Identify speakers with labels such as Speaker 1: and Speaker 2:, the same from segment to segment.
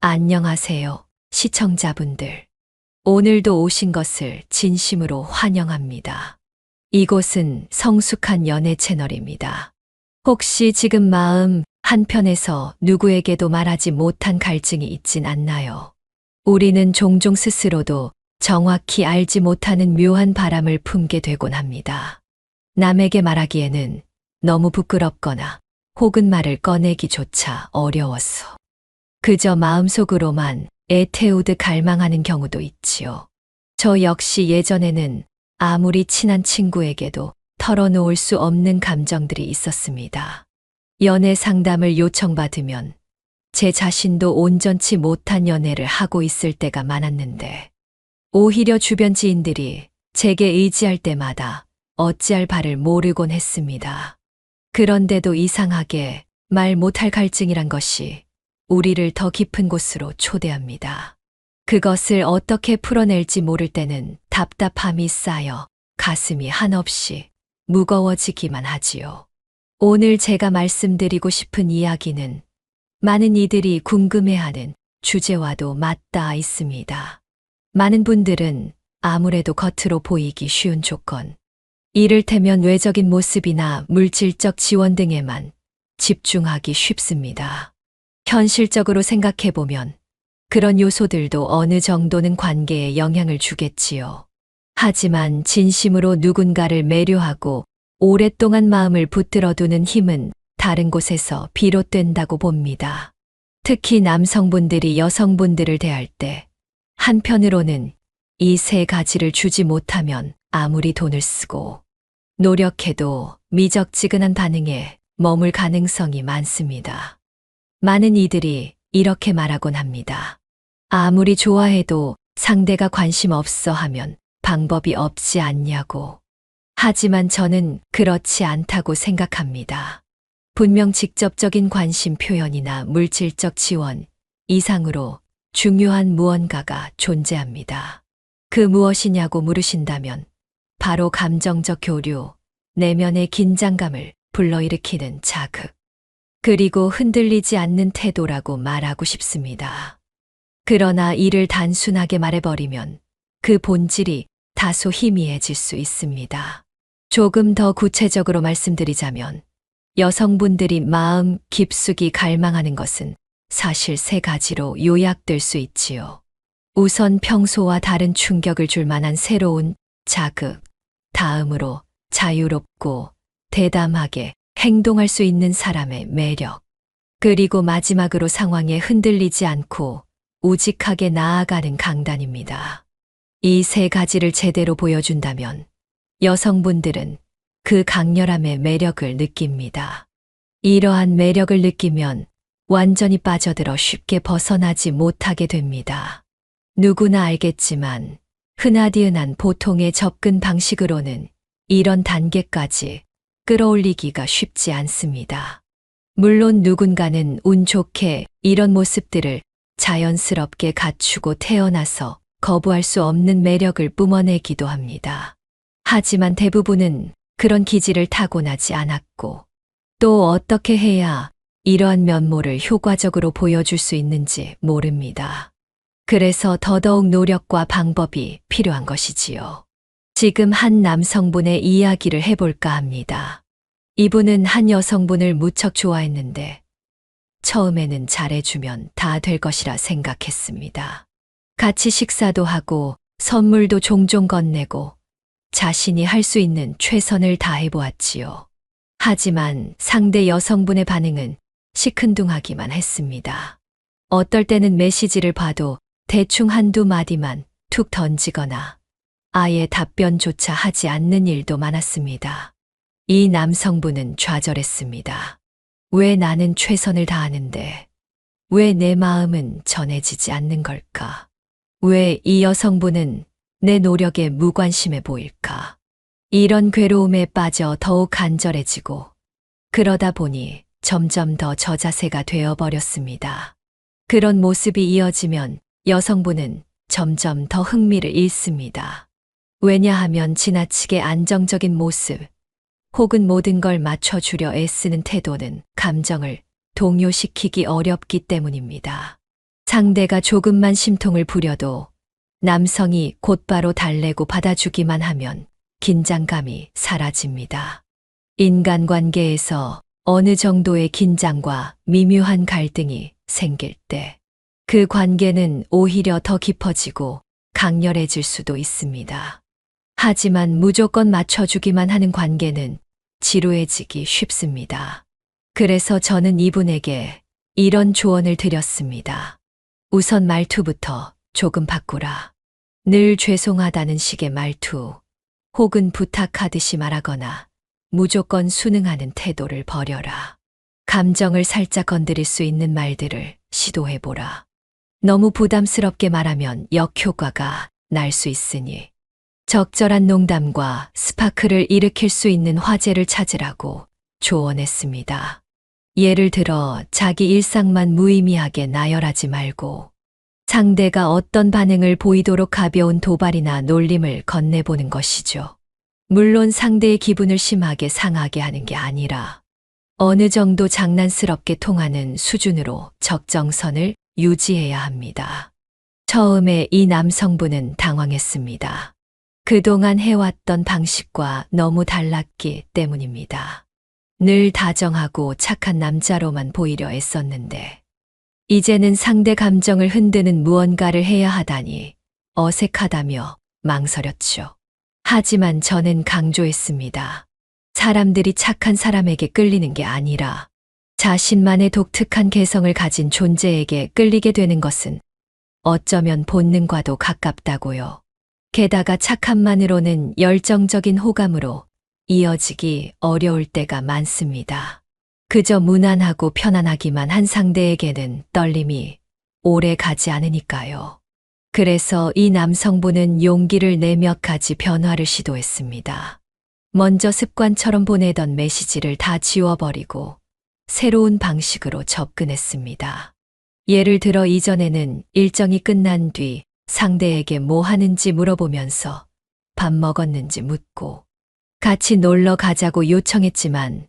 Speaker 1: 안녕하세요, 시청자분들. 오늘도 오신 것을 진심으로 환영합니다. 이곳은 성숙한 연애 채널입니다. 혹시 지금 마음 한편에서 누구에게도 말하지 못한 갈증이 있진 않나요? 우리는 종종 스스로도 정확히 알지 못하는 묘한 바람을 품게 되곤 합니다. 남에게 말하기에는 너무 부끄럽거나 혹은 말을 꺼내기조차 어려워서 그저 마음속으로만 애태우듯 갈망하는 경우도 있지요. 저 역시 예전에는 아무리 친한 친구에게도 털어놓을 수 없는 감정들이 있었습니다. 연애 상담을 요청받으면 제 자신도 온전치 못한 연애를 하고 있을 때가 많았는데, 오히려 주변 지인들이 제게 의지할 때마다 어찌할 바를 모르곤 했습니다. 그런데도 이상하게 말 못할 갈증이란 것이 우리를 더 깊은 곳으로 초대합니다. 그것을 어떻게 풀어낼지 모를 때는 답답함이 쌓여 가슴이 한없이 무거워지기만 하지요. 오늘 제가 말씀드리고 싶은 이야기는 많은 이들이 궁금해하는 주제와도 맞닿아 있습니다. 많은 분들은 아무래도 겉으로 보이기 쉬운 조건, 이를테면 외적인 모습이나 물질적 지원 등에만 집중하기 쉽습니다. 현실적으로 생각해보면 그런 요소들도 어느 정도는 관계에 영향을 주겠지요. 하지만 진심으로 누군가를 매료하고 오랫동안 마음을 붙들어두는 힘은 다른 곳에서 비롯된다고 봅니다. 특히 남성분들이 여성분들을 대할 때 한편으로는 이 세 가지를 주지 못하면 아무리 돈을 쓰고 노력해도 미적지근한 반응에 머물 가능성이 많습니다. 많은 이들이 이렇게 말하곤 합니다. 아무리 좋아해도 상대가 관심 없어 하면 방법이 없지 않냐고. 하지만 저는 그렇지 않다고 생각합니다. 분명 직접적인 관심 표현이나 물질적 지원 이상으로 중요한 무언가가 존재합니다. 그 무엇이냐고 물으신다면 바로 감정적 교류, 내면의 긴장감을 불러일으키는 자극, 그리고 흔들리지 않는 태도라고 말하고 싶습니다. 그러나 이를 단순하게 말해버리면 그 본질이 다소 희미해질 수 있습니다. 조금 더 구체적으로 말씀드리자면 여성분들이 마음 깊숙이 갈망하는 것은 사실 세 가지로 요약될 수 있지요. 우선 평소와 다른 충격을 줄 만한 새로운 자극, 다음으로 자유롭고 대담하게 행동할 수 있는 사람의 매력, 그리고 마지막으로 상황에 흔들리지 않고 우직하게 나아가는 강단입니다. 이 세 가지를 제대로 보여준다면 여성분들은 그 강렬함의 매력을 느낍니다. 이러한 매력을 느끼면 완전히 빠져들어 쉽게 벗어나지 못하게 됩니다. 누구나 알겠지만 흔하디흔한 보통의 접근 방식으로는 이런 단계까지 끌어올리기가 쉽지 않습니다. 물론 누군가는 운 좋게 이런 모습들을 자연스럽게 갖추고 태어나서 거부할 수 없는 매력을 뿜어내기도 합니다. 하지만 대부분은 그런 기질을 타고나지 않았고, 또 어떻게 해야 이러한 면모를 효과적으로 보여줄 수 있는지 모릅니다. 그래서 더더욱 노력과 방법이 필요한 것이지요. 지금 한 남성분의 이야기를 해볼까 합니다. 이분은 한 여성분을 무척 좋아했는데 처음에는 잘해주면 다 될 것이라 생각했습니다. 같이 식사도 하고 선물도 종종 건네고 자신이 할 수 있는 최선을 다해보았지요. 하지만 상대 여성분의 반응은 시큰둥하기만 했습니다. 어떨 때는 메시지를 봐도 대충 한두 마디만 툭 던지거나 아예 답변조차 하지 않는 일도 많았습니다. 이 남성분은 좌절했습니다. 왜 나는 최선을 다하는데 왜 내 마음은 전해지지 않는 걸까? 왜 이 여성분은 내 노력에 무관심해 보일까? 이런 괴로움에 빠져 더욱 간절해지고 그러다 보니 점점 더 저자세가 되어버렸습니다. 그런 모습이 이어지면 여성분은 점점 더 흥미를 잃습니다. 왜냐하면 지나치게 안정적인 모습 혹은 모든 걸 맞춰주려 애쓰는 태도는 감정을 동요시키기 어렵기 때문입니다. 상대가 조금만 심통을 부려도 남성이 곧바로 달래고 받아주기만 하면 긴장감이 사라집니다. 인간관계에서 어느 정도의 긴장과 미묘한 갈등이 생길 때 그 관계는 오히려 더 깊어지고 강렬해질 수도 있습니다. 하지만 무조건 맞춰주기만 하는 관계는 지루해지기 쉽습니다. 그래서 저는 이분에게 이런 조언을 드렸습니다. 우선 말투부터 조금 바꾸라. 늘 죄송하다는 식의 말투, 혹은 부탁하듯이 말하거나 무조건 순응하는 태도를 버려라. 감정을 살짝 건드릴 수 있는 말들을 시도해보라. 너무 부담스럽게 말하면 역효과가 날 수 있으니 적절한 농담과 스파크를 일으킬 수 있는 화제를 찾으라고 조언했습니다. 예를 들어 자기 일상만 무의미하게 나열하지 말고 상대가 어떤 반응을 보이도록 가벼운 도발이나 놀림을 건네보는 것이죠. 물론 상대의 기분을 심하게 상하게 하는 게 아니라 어느 정도 장난스럽게 통하는 수준으로 적정선을 유지해야 합니다. 처음에 이 남성분은 당황했습니다. 그동안 해왔던 방식과 너무 달랐기 때문입니다. 늘 다정하고 착한 남자로만 보이려 애썼는데 이제는 상대 감정을 흔드는 무언가를 해야 하다니 어색하다며 망설였죠. 하지만 저는 강조했습니다. 사람들이 착한 사람에게 끌리는 게 아니라 자신만의 독특한 개성을 가진 존재에게 끌리게 되는 것은 어쩌면 본능과도 가깝다고요. 게다가 착함만으로는 열정적인 호감으로 이어지기 어려울 때가 많습니다. 그저 무난하고 편안하기만 한 상대에게는 떨림이 오래 가지 않으니까요. 그래서 이 남성분은 용기를 내 몇 가지 변화를 시도했습니다. 먼저 습관처럼 보내던 메시지를 다 지워버리고 새로운 방식으로 접근했습니다. 예를 들어 이전에는 일정이 끝난 뒤 상대에게 뭐 하는지 물어보면서 밥 먹었는지 묻고 같이 놀러 가자고 요청했지만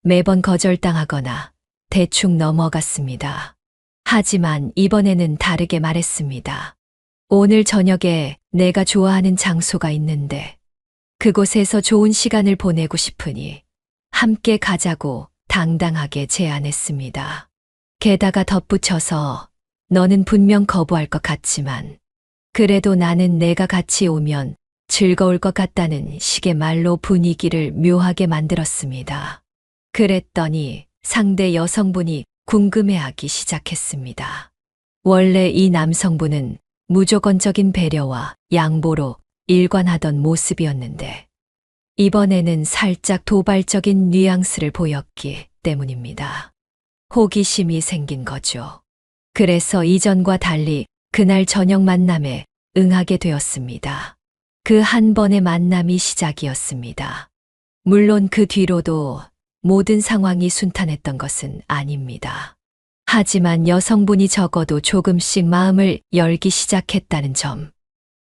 Speaker 1: 매번 거절당하거나 대충 넘어갔습니다. 하지만 이번에는 다르게 말했습니다. 오늘 저녁에 내가 좋아하는 장소가 있는데 그곳에서 좋은 시간을 보내고 싶으니 함께 가자고 당당하게 제안했습니다. 게다가 덧붙여서 너는 분명 거부할 것 같지만 그래도 나는 내가 같이 오면 즐거울 것 같다는 식의 말로 분위기를 묘하게 만들었습니다. 그랬더니 상대 여성분이 궁금해하기 시작했습니다. 원래 이 남성분은 무조건적인 배려와 양보로 일관하던 모습이었는데 이번에는 살짝 도발적인 뉘앙스를 보였기 때문입니다. 호기심이 생긴 거죠. 그래서 이전과 달리 그날 저녁 만남에 응하게 되었습니다. 그 한 번의 만남이 시작이었습니다. 물론 그 뒤로도 모든 상황이 순탄했던 것은 아닙니다. 하지만 여성분이 적어도 조금씩 마음을 열기 시작했다는 점,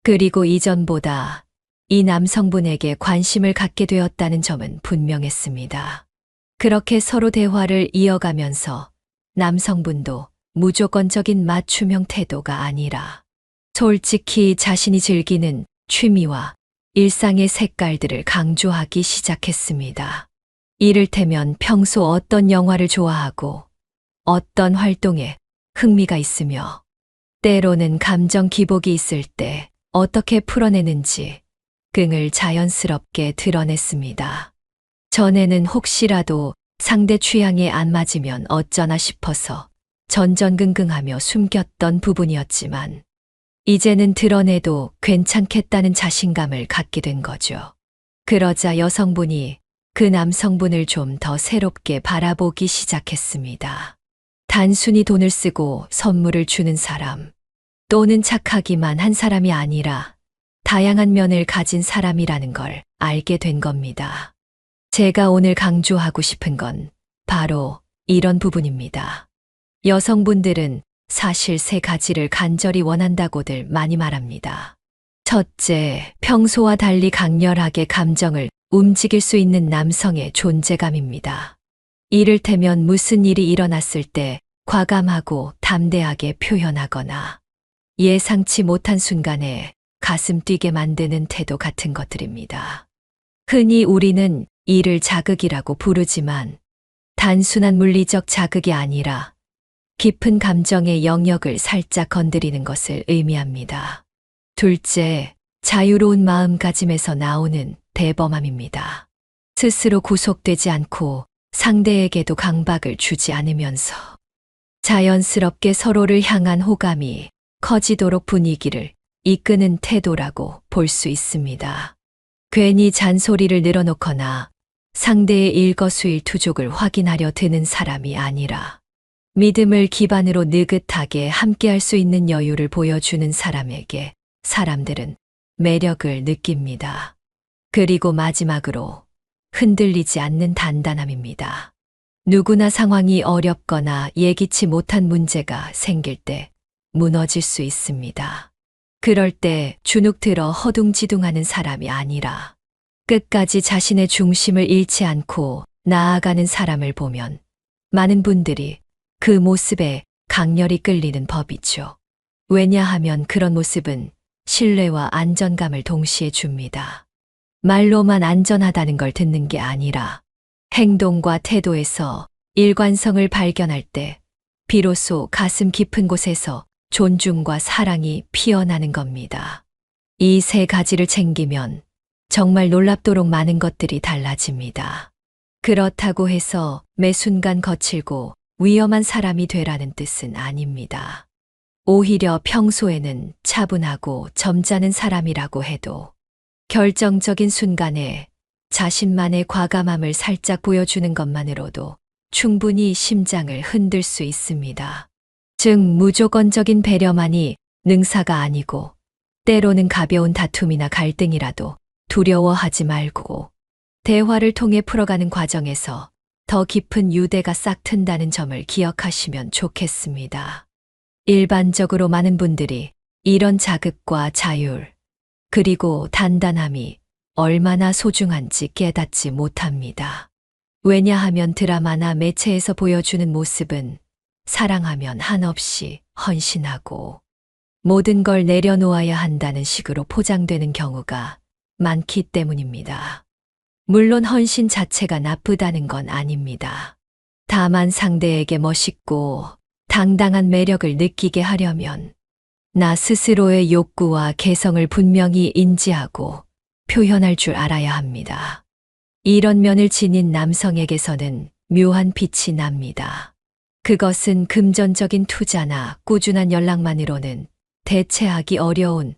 Speaker 1: 그리고 이전보다 이 남성분에게 관심을 갖게 되었다는 점은 분명했습니다. 그렇게 서로 대화를 이어가면서 남성분도 무조건적인 맞춤형 태도가 아니라 솔직히 자신이 즐기는 취미와 일상의 색깔들을 강조하기 시작했습니다. 이를테면 평소 어떤 영화를 좋아하고 어떤 활동에 흥미가 있으며 때로는 감정 기복이 있을 때 어떻게 풀어내는지 등을 자연스럽게 드러냈습니다. 전에는 혹시라도 상대 취향에 안 맞으면 어쩌나 싶어서 전전긍긍하며 숨겼던 부분이었지만 이제는 드러내도 괜찮겠다는 자신감을 갖게 된 거죠. 그러자 여성분이 그 남성분을 좀 더 새롭게 바라보기 시작했습니다. 단순히 돈을 쓰고 선물을 주는 사람, 또는 착하기만 한 사람이 아니라 다양한 면을 가진 사람이라는 걸 알게 된 겁니다. 제가 오늘 강조하고 싶은 건 바로 이런 부분입니다. 여성분들은 사실 세 가지를 간절히 원한다고들 많이 말합니다. 첫째, 평소와 달리 강렬하게 감정을 움직일 수 있는 남성의 존재감입니다. 이를테면 무슨 일이 일어났을 때 과감하고 담대하게 표현하거나 예상치 못한 순간에 가슴 뛰게 만드는 태도 같은 것들입니다. 흔히 우리는 이를 자극이라고 부르지만 단순한 물리적 자극이 아니라 깊은 감정의 영역을 살짝 건드리는 것을 의미합니다. 둘째, 자유로운 마음가짐에서 나오는 대범함입니다. 스스로 구속되지 않고 상대에게도 강박을 주지 않으면서 자연스럽게 서로를 향한 호감이 커지도록 분위기를 이끄는 태도라고 볼 수 있습니다. 괜히 잔소리를 늘어놓거나 상대의 일거수일투족을 확인하려 드는 사람이 아니라 믿음을 기반으로 느긋하게 함께할 수 있는 여유를 보여주는 사람에게 사람들은 매력을 느낍니다. 그리고 마지막으로 흔들리지 않는 단단함입니다. 누구나 상황이 어렵거나 예기치 못한 문제가 생길 때 무너질 수 있습니다. 그럴 때 주눅 들어 허둥지둥하는 사람이 아니라 끝까지 자신의 중심을 잃지 않고 나아가는 사람을 보면 많은 분들이 그 모습에 강렬히 끌리는 법이죠. 왜냐하면 그런 모습은 신뢰와 안정감을 동시에 줍니다. 말로만 안전하다는 걸 듣는 게 아니라 행동과 태도에서 일관성을 발견할 때 비로소 가슴 깊은 곳에서 존중과 사랑이 피어나는 겁니다. 이 세 가지를 챙기면 정말 놀랍도록 많은 것들이 달라집니다. 그렇다고 해서 매 순간 거칠고 위험한 사람이 되라는 뜻은 아닙니다. 오히려 평소에는 차분하고 점잖은 사람이라고 해도 결정적인 순간에 자신만의 과감함을 살짝 보여주는 것만으로도 충분히 심장을 흔들 수 있습니다. 즉, 무조건적인 배려만이 능사가 아니고 때로는 가벼운 다툼이나 갈등이라도 두려워하지 말고 대화를 통해 풀어가는 과정에서 더 깊은 유대가 싹 튼다는 점을 기억하시면 좋겠습니다. 일반적으로 많은 분들이 이런 자극과 자율, 그리고 단단함이 얼마나 소중한지 깨닫지 못합니다. 왜냐하면 드라마나 매체에서 보여주는 모습은 사랑하면 한없이 헌신하고 모든 걸 내려놓아야 한다는 식으로 포장되는 경우가 많기 때문입니다. 물론 헌신 자체가 나쁘다는 건 아닙니다. 다만 상대에게 멋있고 당당한 매력을 느끼게 하려면 나 스스로의 욕구와 개성을 분명히 인지하고 표현할 줄 알아야 합니다. 이런 면을 지닌 남성에게서는 묘한 빛이 납니다. 그것은 금전적인 투자나 꾸준한 연락만으로는 대체하기 어려운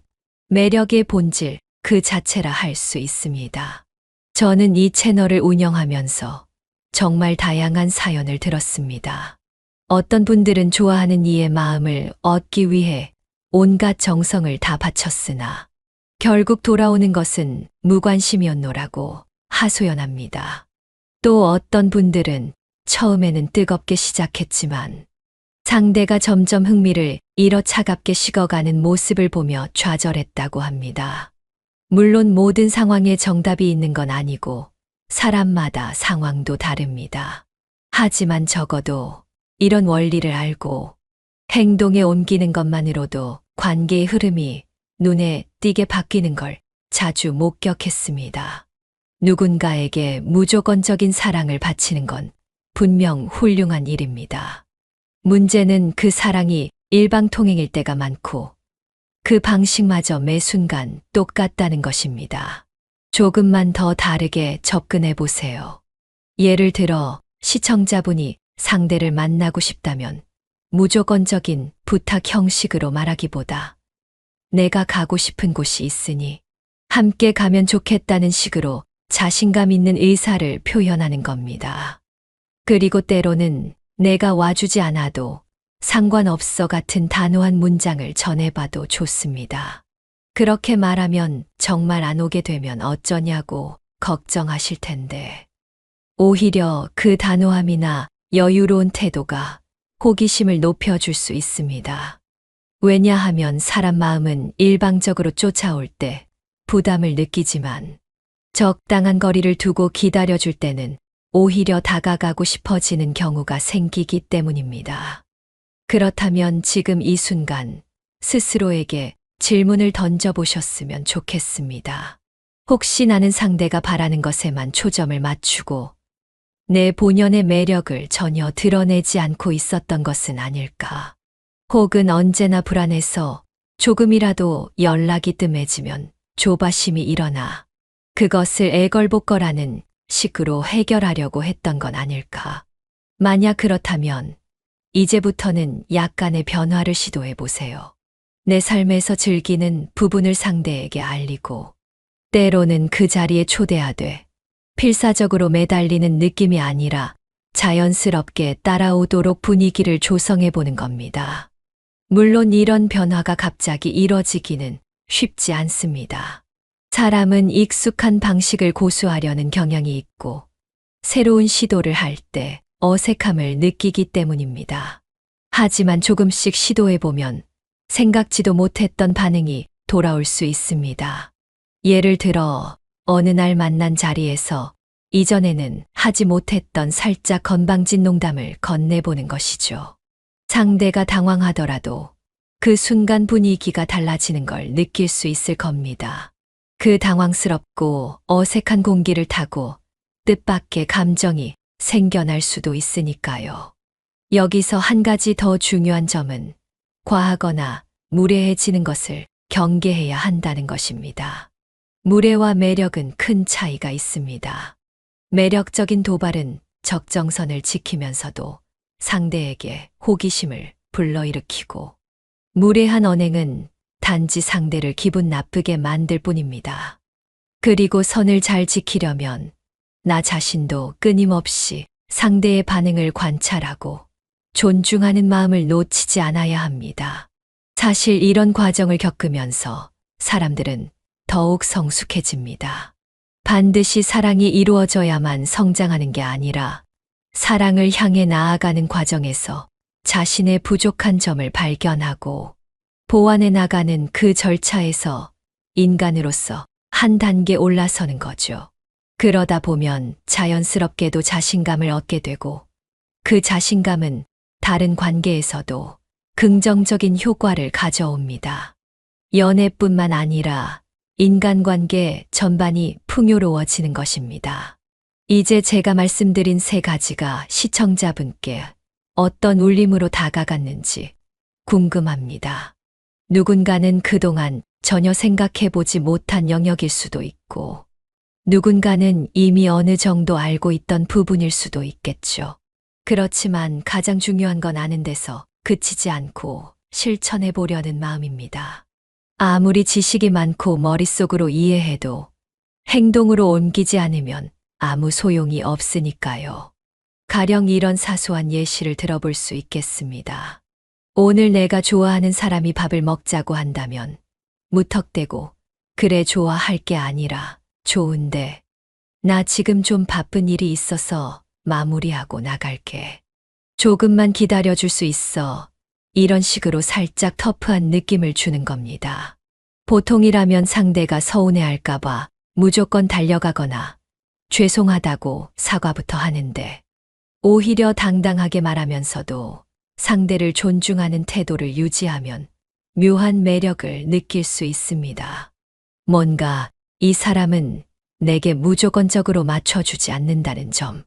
Speaker 1: 매력의 본질 그 자체라 할 수 있습니다. 저는 이 채널을 운영하면서 정말 다양한 사연을 들었습니다. 어떤 분들은 좋아하는 이의 마음을 얻기 위해 온갖 정성을 다 바쳤으나 결국 돌아오는 것은 무관심이었노라고 하소연합니다. 또 어떤 분들은 처음에는 뜨겁게 시작했지만 상대가 점점 흥미를 잃어 차갑게 식어가는 모습을 보며 좌절했다고 합니다. 물론 모든 상황에 정답이 있는 건 아니고 사람마다 상황도 다릅니다. 하지만 적어도 이런 원리를 알고 행동에 옮기는 것만으로도 관계의 흐름이 눈에 띄게 바뀌는 걸 자주 목격했습니다. 누군가에게 무조건적인 사랑을 바치는 건 분명 훌륭한 일입니다. 문제는 그 사랑이 일방통행일 때가 많고 그 방식마저 매 순간 똑같다는 것입니다. 조금만 더 다르게 접근해 보세요. 예를 들어 시청자분이 상대를 만나고 싶다면 무조건적인 부탁 형식으로 말하기보다 내가 가고 싶은 곳이 있으니 함께 가면 좋겠다는 식으로 자신감 있는 의사를 표현하는 겁니다. 그리고 때로는 내가 와주지 않아도 상관없어 같은 단호한 문장을 전해봐도 좋습니다. 그렇게 말하면 정말 안 오게 되면 어쩌냐고 걱정하실 텐데 오히려 그 단호함이나 여유로운 태도가 호기심을 높여줄 수 있습니다. 왜냐하면 사람 마음은 일방적으로 쫓아올 때 부담을 느끼지만 적당한 거리를 두고 기다려줄 때는 오히려 다가가고 싶어지는 경우가 생기기 때문입니다. 그렇다면 지금 이 순간 스스로에게 질문을 던져보셨으면 좋겠습니다. 혹시 나는 상대가 바라는 것에만 초점을 맞추고 내 본연의 매력을 전혀 드러내지 않고 있었던 것은 아닐까? 혹은 언제나 불안해서 조금이라도 연락이 뜸해지면 조바심이 일어나 그것을 애걸복걸하는 식으로 해결하려고 했던 건 아닐까? 만약 그렇다면 이제부터는 약간의 변화를 시도해 보세요. 내 삶에서 즐기는 부분을 상대에게 알리고 때로는 그 자리에 초대하되 필사적으로 매달리는 느낌이 아니라 자연스럽게 따라오도록 분위기를 조성해 보는 겁니다. 물론 이런 변화가 갑자기 이뤄지기는 쉽지 않습니다. 사람은 익숙한 방식을 고수하려는 경향이 있고 새로운 시도를 할 때 어색함을 느끼기 때문입니다. 하지만 조금씩 시도해 보면 생각지도 못했던 반응이 돌아올 수 있습니다. 예를 들어 어느 날 만난 자리에서 이전에는 하지 못했던 살짝 건방진 농담을 건네보는 것이죠. 상대가 당황하더라도 그 순간 분위기가 달라지는 걸 느낄 수 있을 겁니다. 그 당황스럽고 어색한 공기를 타고 뜻밖의 감정이 생겨날 수도 있으니까요. 여기서 한 가지 더 중요한 점은 과하거나 무례해지는 것을 경계해야 한다는 것입니다. 무례와 매력은 큰 차이가 있습니다. 매력적인 도발은 적정선을 지키면서도 상대에게 호기심을 불러일으키고 무례한 언행은 단지 상대를 기분 나쁘게 만들 뿐입니다. 그리고 선을 잘 지키려면 나 자신도 끊임없이 상대의 반응을 관찰하고 존중하는 마음을 놓치지 않아야 합니다. 사실 이런 과정을 겪으면서 사람들은 더욱 성숙해집니다. 반드시 사랑이 이루어져야만 성장하는 게 아니라 사랑을 향해 나아가는 과정에서 자신의 부족한 점을 발견하고 보완해 나가는 그 절차에서 인간으로서 한 단계 올라서는 거죠. 그러다 보면 자연스럽게도 자신감을 얻게 되고 그 자신감은 다른 관계에서도 긍정적인 효과를 가져옵니다. 연애뿐만 아니라 인간관계 전반이 풍요로워지는 것입니다. 이제 제가 말씀드린 세 가지가 시청자분께 어떤 울림으로 다가갔는지 궁금합니다. 누군가는 그동안 전혀 생각해보지 못한 영역일 수도 있고 누군가는 이미 어느 정도 알고 있던 부분일 수도 있겠죠. 그렇지만 가장 중요한 건 아는 데서 그치지 않고 실천해 보려는 마음입니다. 아무리 지식이 많고 머릿속으로 이해해도 행동으로 옮기지 않으면 아무 소용이 없으니까요. 가령 이런 사소한 예시를 들어볼 수 있겠습니다. 오늘 내가 좋아하는 사람이 밥을 먹자고 한다면 무턱대고 그래 좋아할 게 아니라 좋은데 나 지금 좀 바쁜 일이 있어서 마무리하고 나갈게. 조금만 기다려줄 수 있어. 이런 식으로 살짝 터프한 느낌을 주는 겁니다. 보통이라면 상대가 서운해할까봐 무조건 달려가거나 죄송하다고 사과부터 하는데 오히려 당당하게 말하면서도 상대를 존중하는 태도를 유지하면 묘한 매력을 느낄 수 있습니다. 뭔가 이 사람은 내게 무조건적으로 맞춰주지 않는다는 점.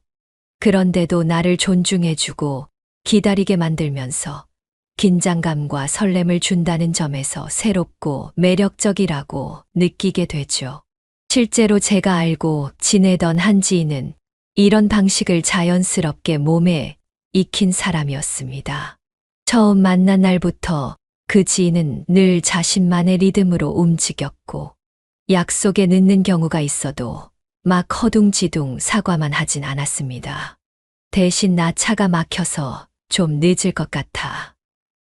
Speaker 1: 그런데도 나를 존중해주고 기다리게 만들면서 긴장감과 설렘을 준다는 점에서 새롭고 매력적이라고 느끼게 되죠. 실제로 제가 알고 지내던 한 지인은 이런 방식을 자연스럽게 몸에 익힌 사람이었습니다. 처음 만난 날부터 그 지인은 늘 자신만의 리듬으로 움직였고 약속에 늦는 경우가 있어도 막 허둥지둥 사과만 하진 않았습니다. 대신 나 차가 막혀서 좀 늦을 것 같아.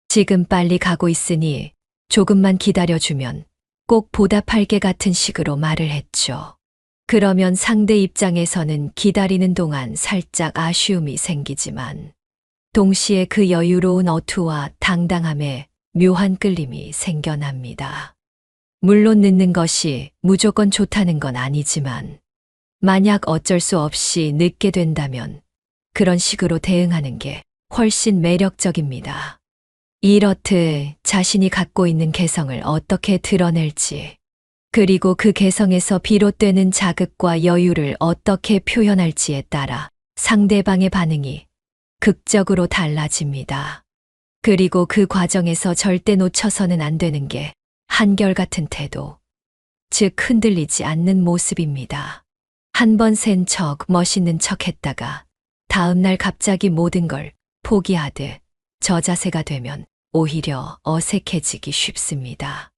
Speaker 1: 지금 빨리 가고 있으니 조금만 기다려주면 꼭 보답할게 같은 식으로 말을 했죠. 그러면 상대 입장에서는 기다리는 동안 살짝 아쉬움이 생기지만 동시에 그 여유로운 어투와 당당함에 묘한 끌림이 생겨납니다. 물론 늦는 것이 무조건 좋다는 건 아니지만 만약 어쩔 수 없이 늦게 된다면 그런 식으로 대응하는 게 훨씬 매력적입니다. 이렇듯 자신이 갖고 있는 개성을 어떻게 드러낼지, 그리고 그 개성에서 비롯되는 자극과 여유를 어떻게 표현할지에 따라 상대방의 반응이 극적으로 달라집니다. 그리고 그 과정에서 절대 놓쳐서는 안 되는 게 한결같은 태도, 즉 흔들리지 않는 모습입니다. 한 번 센 척, 멋있는 척 했다가 다음날 갑자기 모든 걸 포기하듯 저 자세가 되면 오히려 어색해지기 쉽습니다.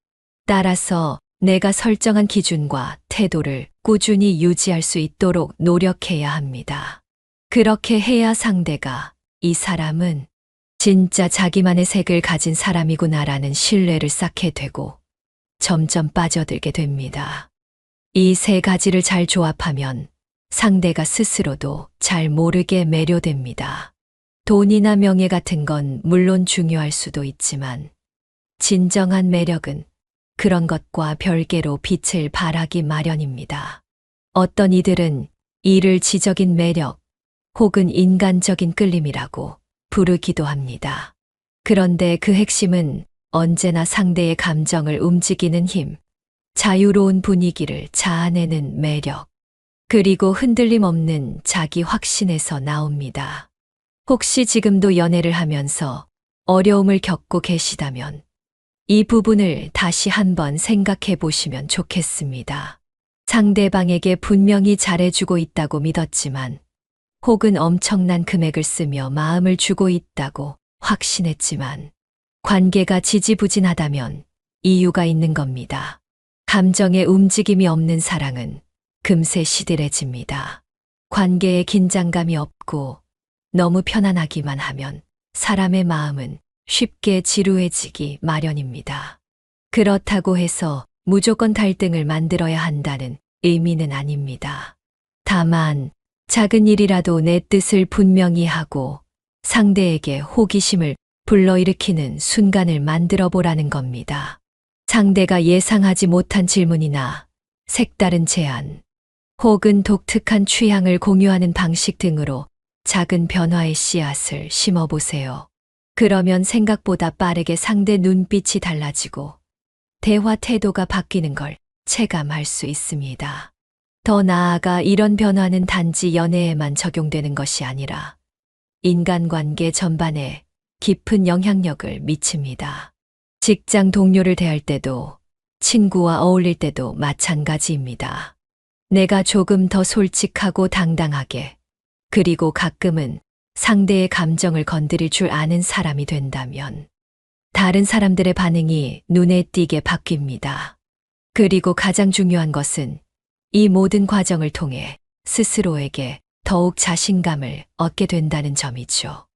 Speaker 1: 따라서 내가 설정한 기준과 태도를 꾸준히 유지할 수 있도록 노력해야 합니다. 그렇게 해야 상대가 이 사람은 진짜 자기만의 색을 가진 사람이구나라는 신뢰를 쌓게 되고 점점 빠져들게 됩니다. 이 세 가지를 잘 조합하면 상대가 스스로도 잘 모르게 매료됩니다. 돈이나 명예 같은 건 물론 중요할 수도 있지만 진정한 매력은 그런 것과 별개로 빛을 발하기 마련입니다. 어떤 이들은 이를 지적인 매력 혹은 인간적인 끌림이라고 부르기도 합니다. 그런데 그 핵심은 언제나 상대의 감정을 움직이는 힘, 자유로운 분위기를 자아내는 매력, 그리고 흔들림 없는 자기 확신에서 나옵니다. 혹시 지금도 연애를 하면서 어려움을 겪고 계시다면 이 부분을 다시 한번 생각해 보시면 좋겠습니다. 상대방에게 분명히 잘해주고 있다고 믿었지만, 혹은 엄청난 금액을 쓰며 마음을 주고 있다고 확신했지만, 관계가 지지부진하다면 이유가 있는 겁니다. 감정의 움직임이 없는 사랑은 금세 시들해집니다. 관계에 긴장감이 없고 너무 편안하기만 하면 사람의 마음은 쉽게 지루해지기 마련입니다. 그렇다고 해서 무조건 갈등을 만들어야 한다는 의미는 아닙니다. 다만 작은 일이라도 내 뜻을 분명히 하고 상대에게 호기심을 불러일으키는 순간을 만들어 보라는 겁니다. 상대가 예상하지 못한 질문이나 색다른 제안, 혹은 독특한 취향을 공유하는 방식 등으로 작은 변화의 씨앗을 심어보세요. 그러면 생각보다 빠르게 상대 눈빛이 달라지고 대화 태도가 바뀌는 걸 체감할 수 있습니다. 더 나아가 이런 변화는 단지 연애에만 적용되는 것이 아니라 인간관계 전반에 깊은 영향력을 미칩니다. 직장 동료를 대할 때도 친구와 어울릴 때도 마찬가지입니다. 내가 조금 더 솔직하고 당당하게, 그리고 가끔은 상대의 감정을 건드릴 줄 아는 사람이 된다면 다른 사람들의 반응이 눈에 띄게 바뀝니다. 그리고 가장 중요한 것은 이 모든 과정을 통해 스스로에게 더욱 자신감을 얻게 된다는 점이죠.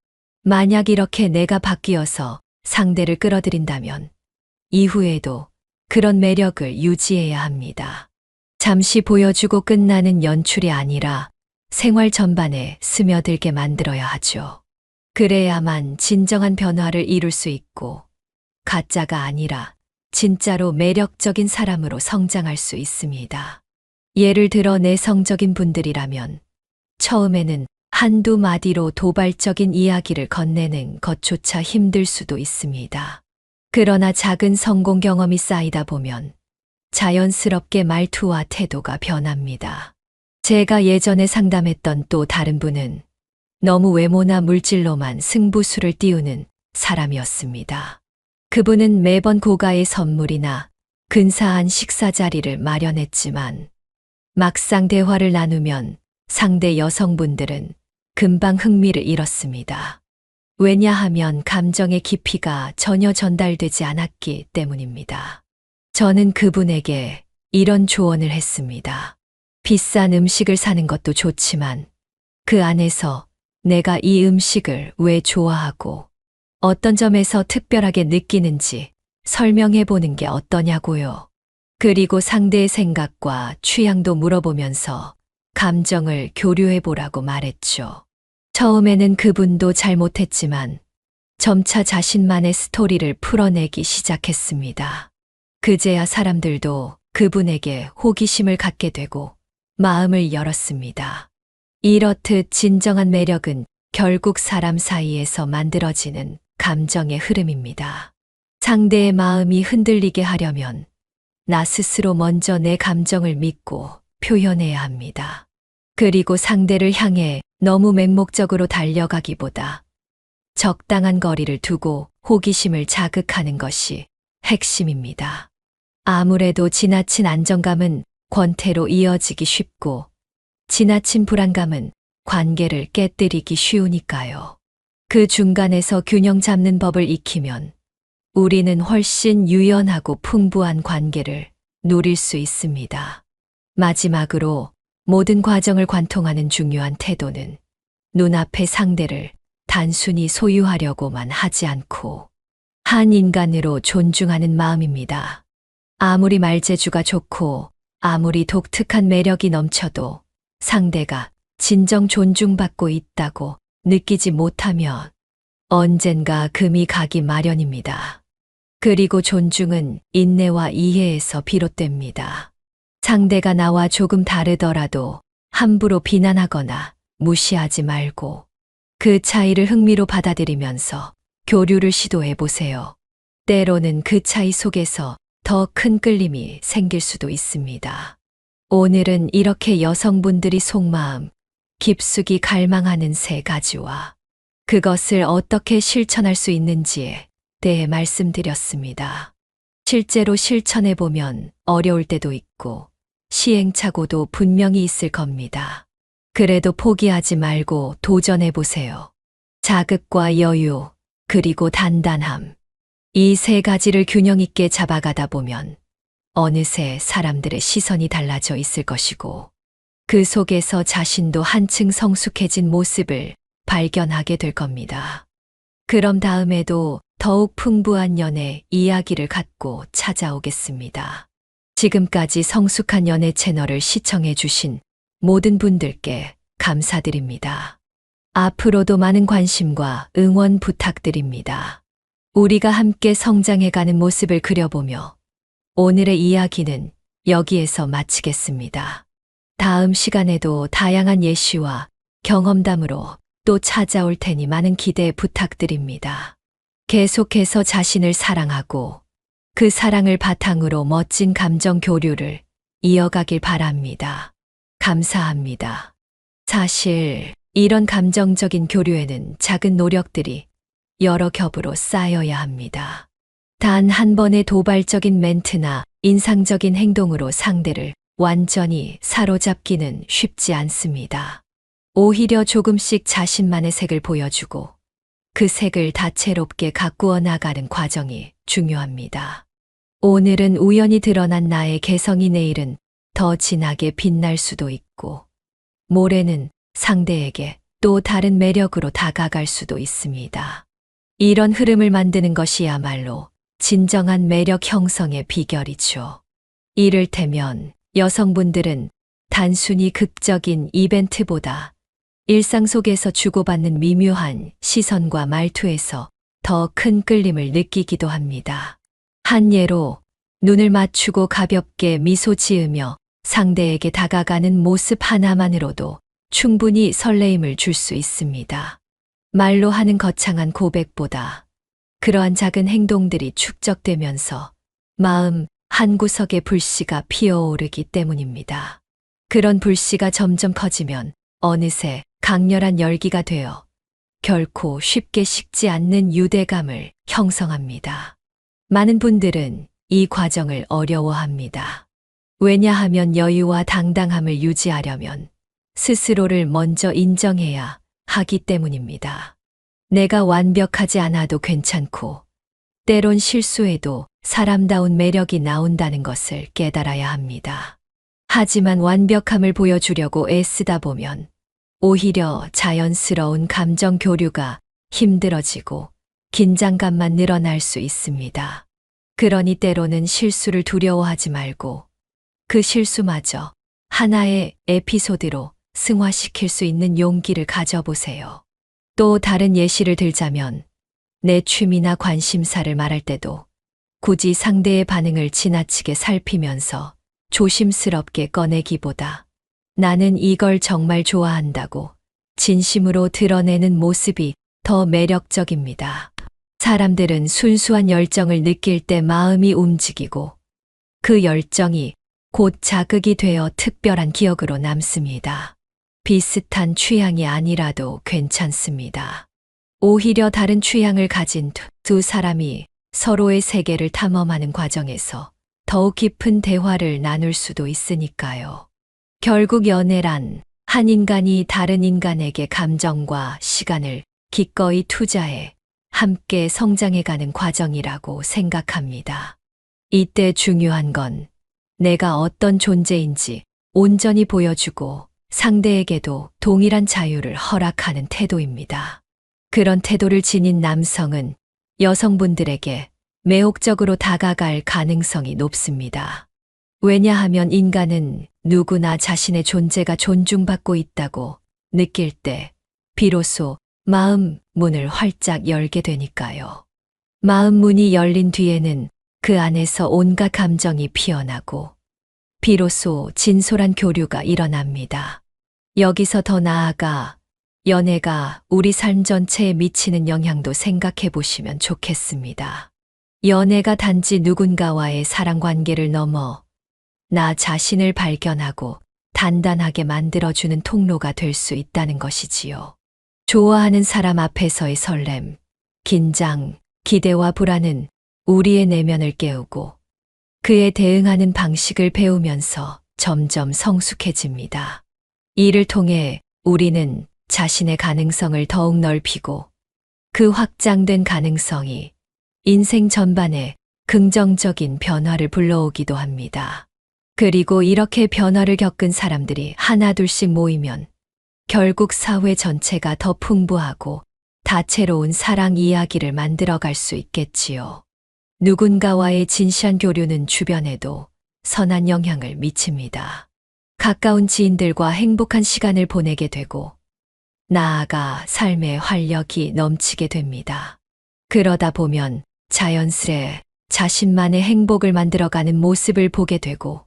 Speaker 1: 만약 이렇게 내가 바뀌어서 상대를 끌어들인다면 이후에도 그런 매력을 유지해야 합니다. 잠시 보여주고 끝나는 연출이 아니라 생활 전반에 스며들게 만들어야 하죠. 그래야만 진정한 변화를 이룰 수 있고 가짜가 아니라 진짜로 매력적인 사람으로 성장할 수 있습니다. 예를 들어 내성적인 분들이라면 처음에는 한두 마디로 도발적인 이야기를 건네는 것조차 힘들 수도 있습니다. 그러나 작은 성공 경험이 쌓이다 보면 자연스럽게 말투와 태도가 변합니다. 제가 예전에 상담했던 또 다른 분은 너무 외모나 물질로만 승부수를 띄우는 사람이었습니다. 그분은 매번 고가의 선물이나 근사한 식사 자리를 마련했지만 막상 대화를 나누면 상대 여성분들은 금방 흥미를 잃었습니다. 왜냐하면 감정의 깊이가 전혀 전달되지 않았기 때문입니다. 저는 그분에게 이런 조언을 했습니다. 비싼 음식을 사는 것도 좋지만 그 안에서 내가 이 음식을 왜 좋아하고 어떤 점에서 특별하게 느끼는지 설명해 보는 게 어떠냐고요. 그리고 상대의 생각과 취향도 물어보면서 감정을 교류해 보라고 말했죠. 처음에는 그분도 잘 못했지만 점차 자신만의 스토리를 풀어내기 시작했습니다. 그제야 사람들도 그분에게 호기심을 갖게 되고 마음을 열었습니다. 이렇듯 진정한 매력은 결국 사람 사이에서 만들어지는 감정의 흐름입니다. 상대의 마음이 흔들리게 하려면 나 스스로 먼저 내 감정을 믿고 표현해야 합니다. 그리고 상대를 향해 너무 맹목적으로 달려가기보다 적당한 거리를 두고 호기심을 자극하는 것이 핵심입니다. 아무래도 지나친 안정감은 권태로 이어지기 쉽고 지나친 불안감은 관계를 깨뜨리기 쉬우니까요. 그 중간에서 균형 잡는 법을 익히면 우리는 훨씬 유연하고 풍부한 관계를 누릴 수 있습니다. 마지막으로 모든 과정을 관통하는 중요한 태도는 눈앞의 상대를 단순히 소유하려고만 하지 않고 한 인간으로 존중하는 마음입니다. 아무리 말재주가 좋고 아무리 독특한 매력이 넘쳐도 상대가 진정 존중받고 있다고 느끼지 못하면 언젠가 금이 가기 마련입니다. 그리고 존중은 인내와 이해에서 비롯됩니다. 상대가 나와 조금 다르더라도 함부로 비난하거나 무시하지 말고 그 차이를 흥미로 받아들이면서 교류를 시도해 보세요. 때로는 그 차이 속에서 더 큰 끌림이 생길 수도 있습니다. 오늘은 이렇게 여성분들이 속마음 깊숙이 갈망하는 3가지와 그것을 어떻게 실천할 수 있는지에 대해 말씀드렸습니다. 실제로 실천해 보면 어려울 때도 있고 시행착오도 분명히 있을 겁니다. 그래도 포기하지 말고 도전해 보세요. 자극과 여유, 그리고 단단함. 이 3가지를 균형 있게 잡아가다 보면 어느새 사람들의 시선이 달라져 있을 것이고 그 속에서 자신도 한층 성숙해진 모습을 발견하게 될 겁니다. 그럼 다음에도 더욱 풍부한 연애 이야기를 갖고 찾아오겠습니다. 지금까지 성숙한 연애 채널을 시청해 주신 모든 분들께 감사드립니다. 앞으로도 많은 관심과 응원 부탁드립니다. 우리가 함께 성장해가는 모습을 그려보며 오늘의 이야기는 여기에서 마치겠습니다. 다음 시간에도 다양한 예시와 경험담으로 또 찾아올 테니 많은 기대 부탁드립니다. 계속해서 자신을 사랑하고 그 사랑을 바탕으로 멋진 감정 교류를 이어가길 바랍니다. 감사합니다. 사실 이런 감정적인 교류에는 작은 노력들이 여러 겹으로 쌓여야 합니다. 단 한 번의 도발적인 멘트나 인상적인 행동으로 상대를 완전히 사로잡기는 쉽지 않습니다. 오히려 조금씩 자신만의 색을 보여주고 그 색을 다채롭게 가꾸어 나가는 과정이 중요합니다. 오늘은 우연히 드러난 나의 개성이 내일은 더 진하게 빛날 수도 있고 모레는 상대에게 또 다른 매력으로 다가갈 수도 있습니다. 이런 흐름을 만드는 것이야말로 진정한 매력 형성의 비결이죠. 이를테면 여성분들은 단순히 극적인 이벤트보다 일상 속에서 주고받는 미묘한 시선과 말투에서 더 큰 끌림을 느끼기도 합니다. 한 예로 눈을 맞추고 가볍게 미소 지으며 상대에게 다가가는 모습 하나만으로도 충분히 설레임을 줄 수 있습니다. 말로 하는 거창한 고백보다 그러한 작은 행동들이 축적되면서 마음 한구석에 불씨가 피어오르기 때문입니다. 그런 불씨가 점점 커지면 어느새 강렬한 열기가 되어 결코 쉽게 식지 않는 유대감을 형성합니다. 많은 분들은 이 과정을 어려워합니다. 왜냐하면 여유와 당당함을 유지하려면 스스로를 먼저 인정해야 하기 때문입니다. 내가 완벽하지 않아도 괜찮고 때론 실수해도 사람다운 매력이 나온다는 것을 깨달아야 합니다. 하지만 완벽함을 보여주려고 애쓰다 보면 오히려 자연스러운 감정 교류가 힘들어지고 긴장감만 늘어날 수 있습니다. 그러니 때로는 실수를 두려워하지 말고 그 실수마저 하나의 에피소드로 승화시킬 수 있는 용기를 가져보세요. 또 다른 예시를 들자면 내 취미나 관심사를 말할 때도 굳이 상대의 반응을 지나치게 살피면서 조심스럽게 꺼내기보다 나는 이걸 정말 좋아한다고 진심으로 드러내는 모습이 더 매력적입니다. 사람들은 순수한 열정을 느낄 때 마음이 움직이고 그 열정이 곧 자극이 되어 특별한 기억으로 남습니다. 비슷한 취향이 아니라도 괜찮습니다. 오히려 다른 취향을 가진 두 사람이 서로의 세계를 탐험하는 과정에서 더욱 깊은 대화를 나눌 수도 있으니까요. 결국 연애란 한 인간이 다른 인간에게 감정과 시간을 기꺼이 투자해 함께 성장해가는 과정이라고 생각합니다. 이때 중요한 건 내가 어떤 존재인지 온전히 보여주고 상대에게도 동일한 자유를 허락하는 태도입니다. 그런 태도를 지닌 남성은 여성분들에게 매혹적으로 다가갈 가능성이 높습니다. 왜냐하면 인간은 누구나 자신의 존재가 존중받고 있다고 느낄 때 비로소 마음 문을 활짝 열게 되니까요. 마음 문이 열린 뒤에는 그 안에서 온갖 감정이 피어나고 비로소 진솔한 교류가 일어납니다. 여기서 더 나아가 연애가 우리 삶 전체에 미치는 영향도 생각해 보시면 좋겠습니다. 연애가 단지 누군가와의 사랑 관계를 넘어 나 자신을 발견하고 단단하게 만들어주는 통로가 될 수 있다는 것이지요. 좋아하는 사람 앞에서의 설렘, 긴장, 기대와 불안은 우리의 내면을 깨우고 그에 대응하는 방식을 배우면서 점점 성숙해집니다. 이를 통해 우리는 자신의 가능성을 더욱 넓히고 그 확장된 가능성이 인생 전반에 긍정적인 변화를 불러오기도 합니다. 그리고 이렇게 변화를 겪은 사람들이 하나둘씩 모이면 결국 사회 전체가 더 풍부하고 다채로운 사랑 이야기를 만들어갈 수 있겠지요. 누군가와의 진실한 교류는 주변에도 선한 영향을 미칩니다. 가까운 지인들과 행복한 시간을 보내게 되고 나아가 삶의 활력이 넘치게 됩니다. 그러다 보면 자연스레 자신만의 행복을 만들어가는 모습을 보게 되고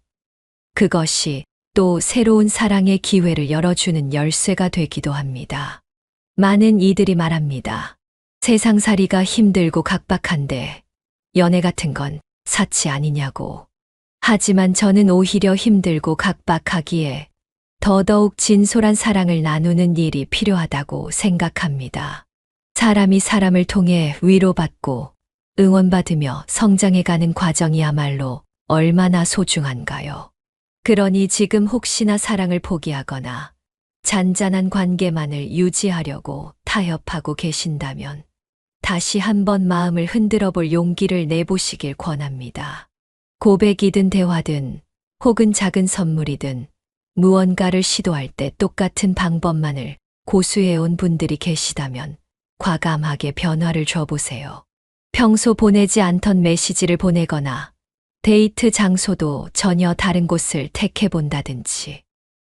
Speaker 1: 그것이 또 새로운 사랑의 기회를 열어주는 열쇠가 되기도 합니다. 많은 이들이 말합니다. 세상살이가 힘들고 각박한데 연애 같은 건 사치 아니냐고. 하지만 저는 오히려 힘들고 각박하기에 더더욱 진솔한 사랑을 나누는 일이 필요하다고 생각합니다. 사람이 사람을 통해 위로받고 응원받으며 성장해가는 과정이야말로 얼마나 소중한가요? 그러니 지금 혹시나 사랑을 포기하거나 잔잔한 관계만을 유지하려고 타협하고 계신다면 다시 한번 마음을 흔들어 볼 용기를 내보시길 권합니다. 고백이든 대화든 혹은 작은 선물이든 무언가를 시도할 때 똑같은 방법만을 고수해온 분들이 계시다면 과감하게 변화를 줘보세요. 평소 보내지 않던 메시지를 보내거나 데이트 장소도 전혀 다른 곳을 택해본다든지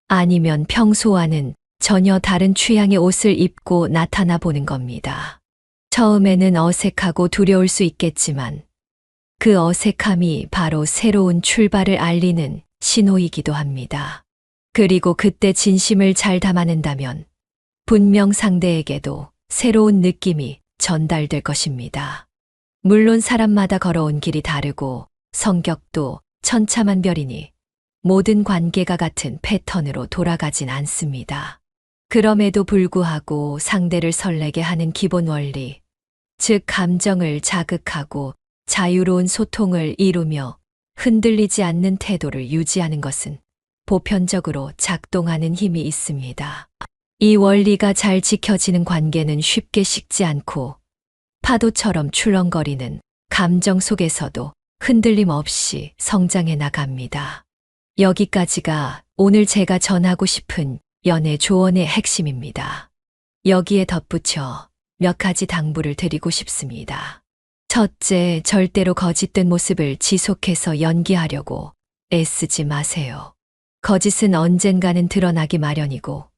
Speaker 1: 아니면 평소와는 전혀 다른 취향의 옷을 입고 나타나 보는 겁니다. 처음에는 어색하고 두려울 수 있겠지만 그 어색함이 바로 새로운 출발을 알리는 신호이기도 합니다. 그리고 그때 진심을 잘 담아낸다면 분명 상대에게도 새로운 느낌이 전달될 것입니다. 물론 사람마다 걸어온 길이 다르고 성격도 천차만별이니 모든 관계가 같은 패턴으로 돌아가진 않습니다. 그럼에도 불구하고 상대를 설레게 하는 기본 원리, 즉 감정을 자극하고 자유로운 소통을 이루며 흔들리지 않는 태도를 유지하는 것은 보편적으로 작동하는 힘이 있습니다. 이 원리가 잘 지켜지는 관계는 쉽게 식지 않고 파도처럼 출렁거리는 감정 속에서도 흔들림 없이 성장해 나갑니다. 여기까지가 오늘 제가 전하고 싶은 연애 조언의 핵심입니다. 여기에 덧붙여 몇 가지 당부를 드리고 싶습니다. 첫째, 절대로 거짓된 모습을 지속해서 연기하려고 애쓰지 마세요. 거짓은 언젠가는 드러나기 마련이고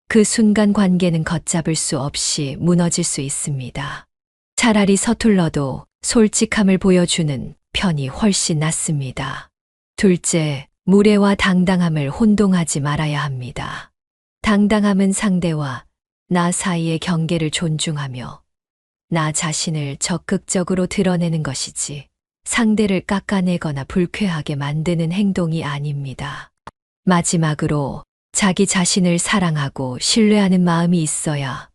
Speaker 1: 그 순간 관계는 걷잡을 수 없이 무너질 수 있습니다. 차라리 서툴러도 솔직함을 보여주는 편이 훨씬 낫습니다. 둘째, 무례와 당당함을 혼동하지 말아야 합니다. 당당함은 상대와 나 사이의 경계를 존중하며 나 자신을 적극적으로 드러내는 것이지 상대를 깎아내거나 불쾌하게 만드는 행동이 아닙니다. 마지막으로 자기 자신을 사랑하고 신뢰하는 마음이 있어야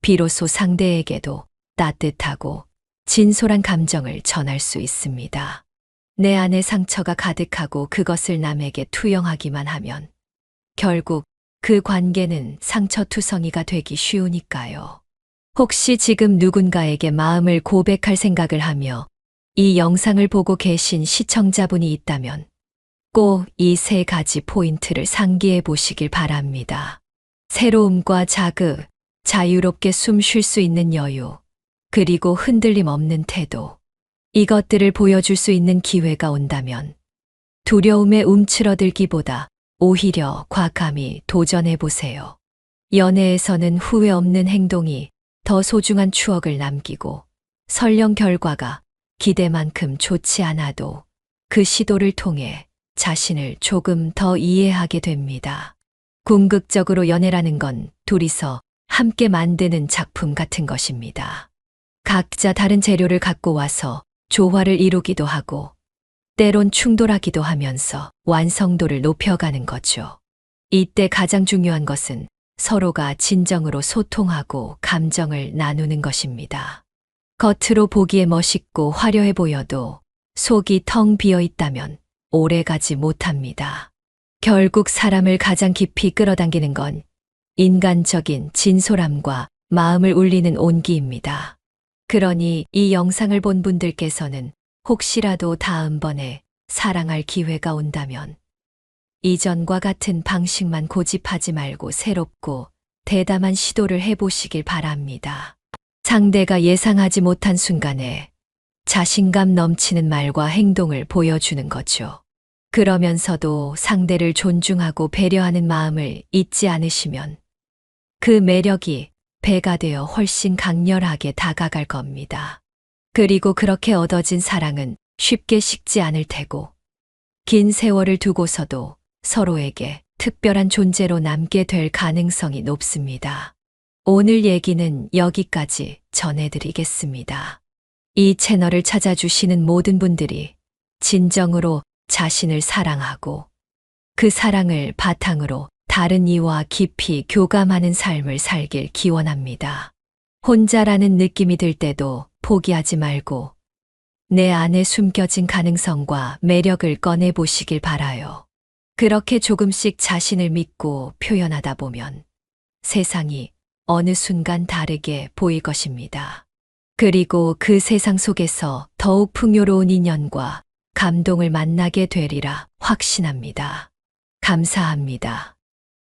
Speaker 1: 비로소 상대에게도 따뜻하고 진솔한 감정을 전할 수 있습니다. 내 안에 상처가 가득하고 그것을 남에게 투영하기만 하면 결국 그 관계는 상처투성이가 되기 쉬우니까요. 혹시 지금 누군가에게 마음을 고백할 생각을 하며 이 영상을 보고 계신 시청자분이 있다면 꼭 이 3가지 포인트를 상기해 보시길 바랍니다. 새로움과 자극, 자유롭게 숨 쉴 수 있는 여유, 그리고 흔들림 없는 태도. 이것들을 보여줄 수 있는 기회가 온다면 두려움에 움츠러들기보다 오히려 과감히 도전해 보세요. 연애에서는 후회 없는 행동이 더 소중한 추억을 남기고 설령 결과가 기대만큼 좋지 않아도 그 시도를 통해 자신을 조금 더 이해하게 됩니다. 궁극적으로 연애라는 건 둘이서 함께 만드는 작품 같은 것입니다. 각자 다른 재료를 갖고 와서 조화를 이루기도 하고 때론 충돌하기도 하면서 완성도를 높여가는 거죠. 이때 가장 중요한 것은 서로가 진정으로 소통하고 감정을 나누는 것입니다. 겉으로 보기에 멋있고 화려해 보여도 속이 텅 비어 있다면 오래가지 못합니다. 결국 사람을 가장 깊이 끌어당기는 건 인간적인 진솔함과 마음을 울리는 온기입니다. 그러니 이 영상을 본 분들께서는 혹시라도 다음번에 사랑할 기회가 온다면 이전과 같은 방식만 고집하지 말고 새롭고 대담한 시도를 해보시길 바랍니다. 상대가 예상하지 못한 순간에 자신감 넘치는 말과 행동을 보여주는 거죠. 그러면서도 상대를 존중하고 배려하는 마음을 잊지 않으시면 그 매력이 배가 되어 훨씬 강렬하게 다가갈 겁니다. 그리고 그렇게 얻어진 사랑은 쉽게 식지 않을 테고 긴 세월을 두고서도 서로에게 특별한 존재로 남게 될 가능성이 높습니다. 오늘 얘기는 여기까지 전해드리겠습니다. 이 채널을 찾아주시는 모든 분들이 진정으로 자신을 사랑하고 그 사랑을 바탕으로 다른 이와 깊이 교감하는 삶을 살길 기원합니다. 혼자라는 느낌이 들 때도 포기하지 말고 내 안에 숨겨진 가능성과 매력을 꺼내보시길 바라요. 그렇게 조금씩 자신을 믿고 표현하다 보면 세상이 어느 순간 다르게 보일 것입니다. 그리고 그 세상 속에서 더욱 풍요로운 인연과 감동을 만나게 되리라 확신합니다. 감사합니다.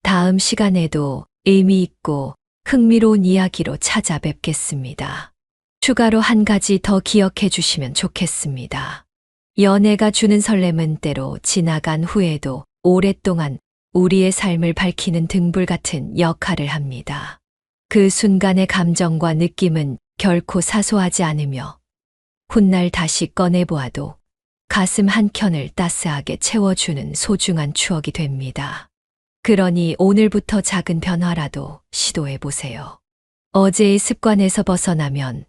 Speaker 1: 다음 시간에도 의미 있고 흥미로운 이야기로 찾아뵙겠습니다. 추가로 한 가지 더 기억해 주시면 좋겠습니다. 연애가 주는 설렘은 때로 지나간 후에도 오랫동안 우리의 삶을 밝히는 등불 같은 역할을 합니다. 그 순간의 감정과 느낌은 결코 사소하지 않으며 훗날 다시 꺼내보아도 가슴 한켠을 따스하게 채워주는 소중한 추억이 됩니다. 그러니 오늘부터 작은 변화라도 시도해 보세요. 어제의 습관에서 벗어나면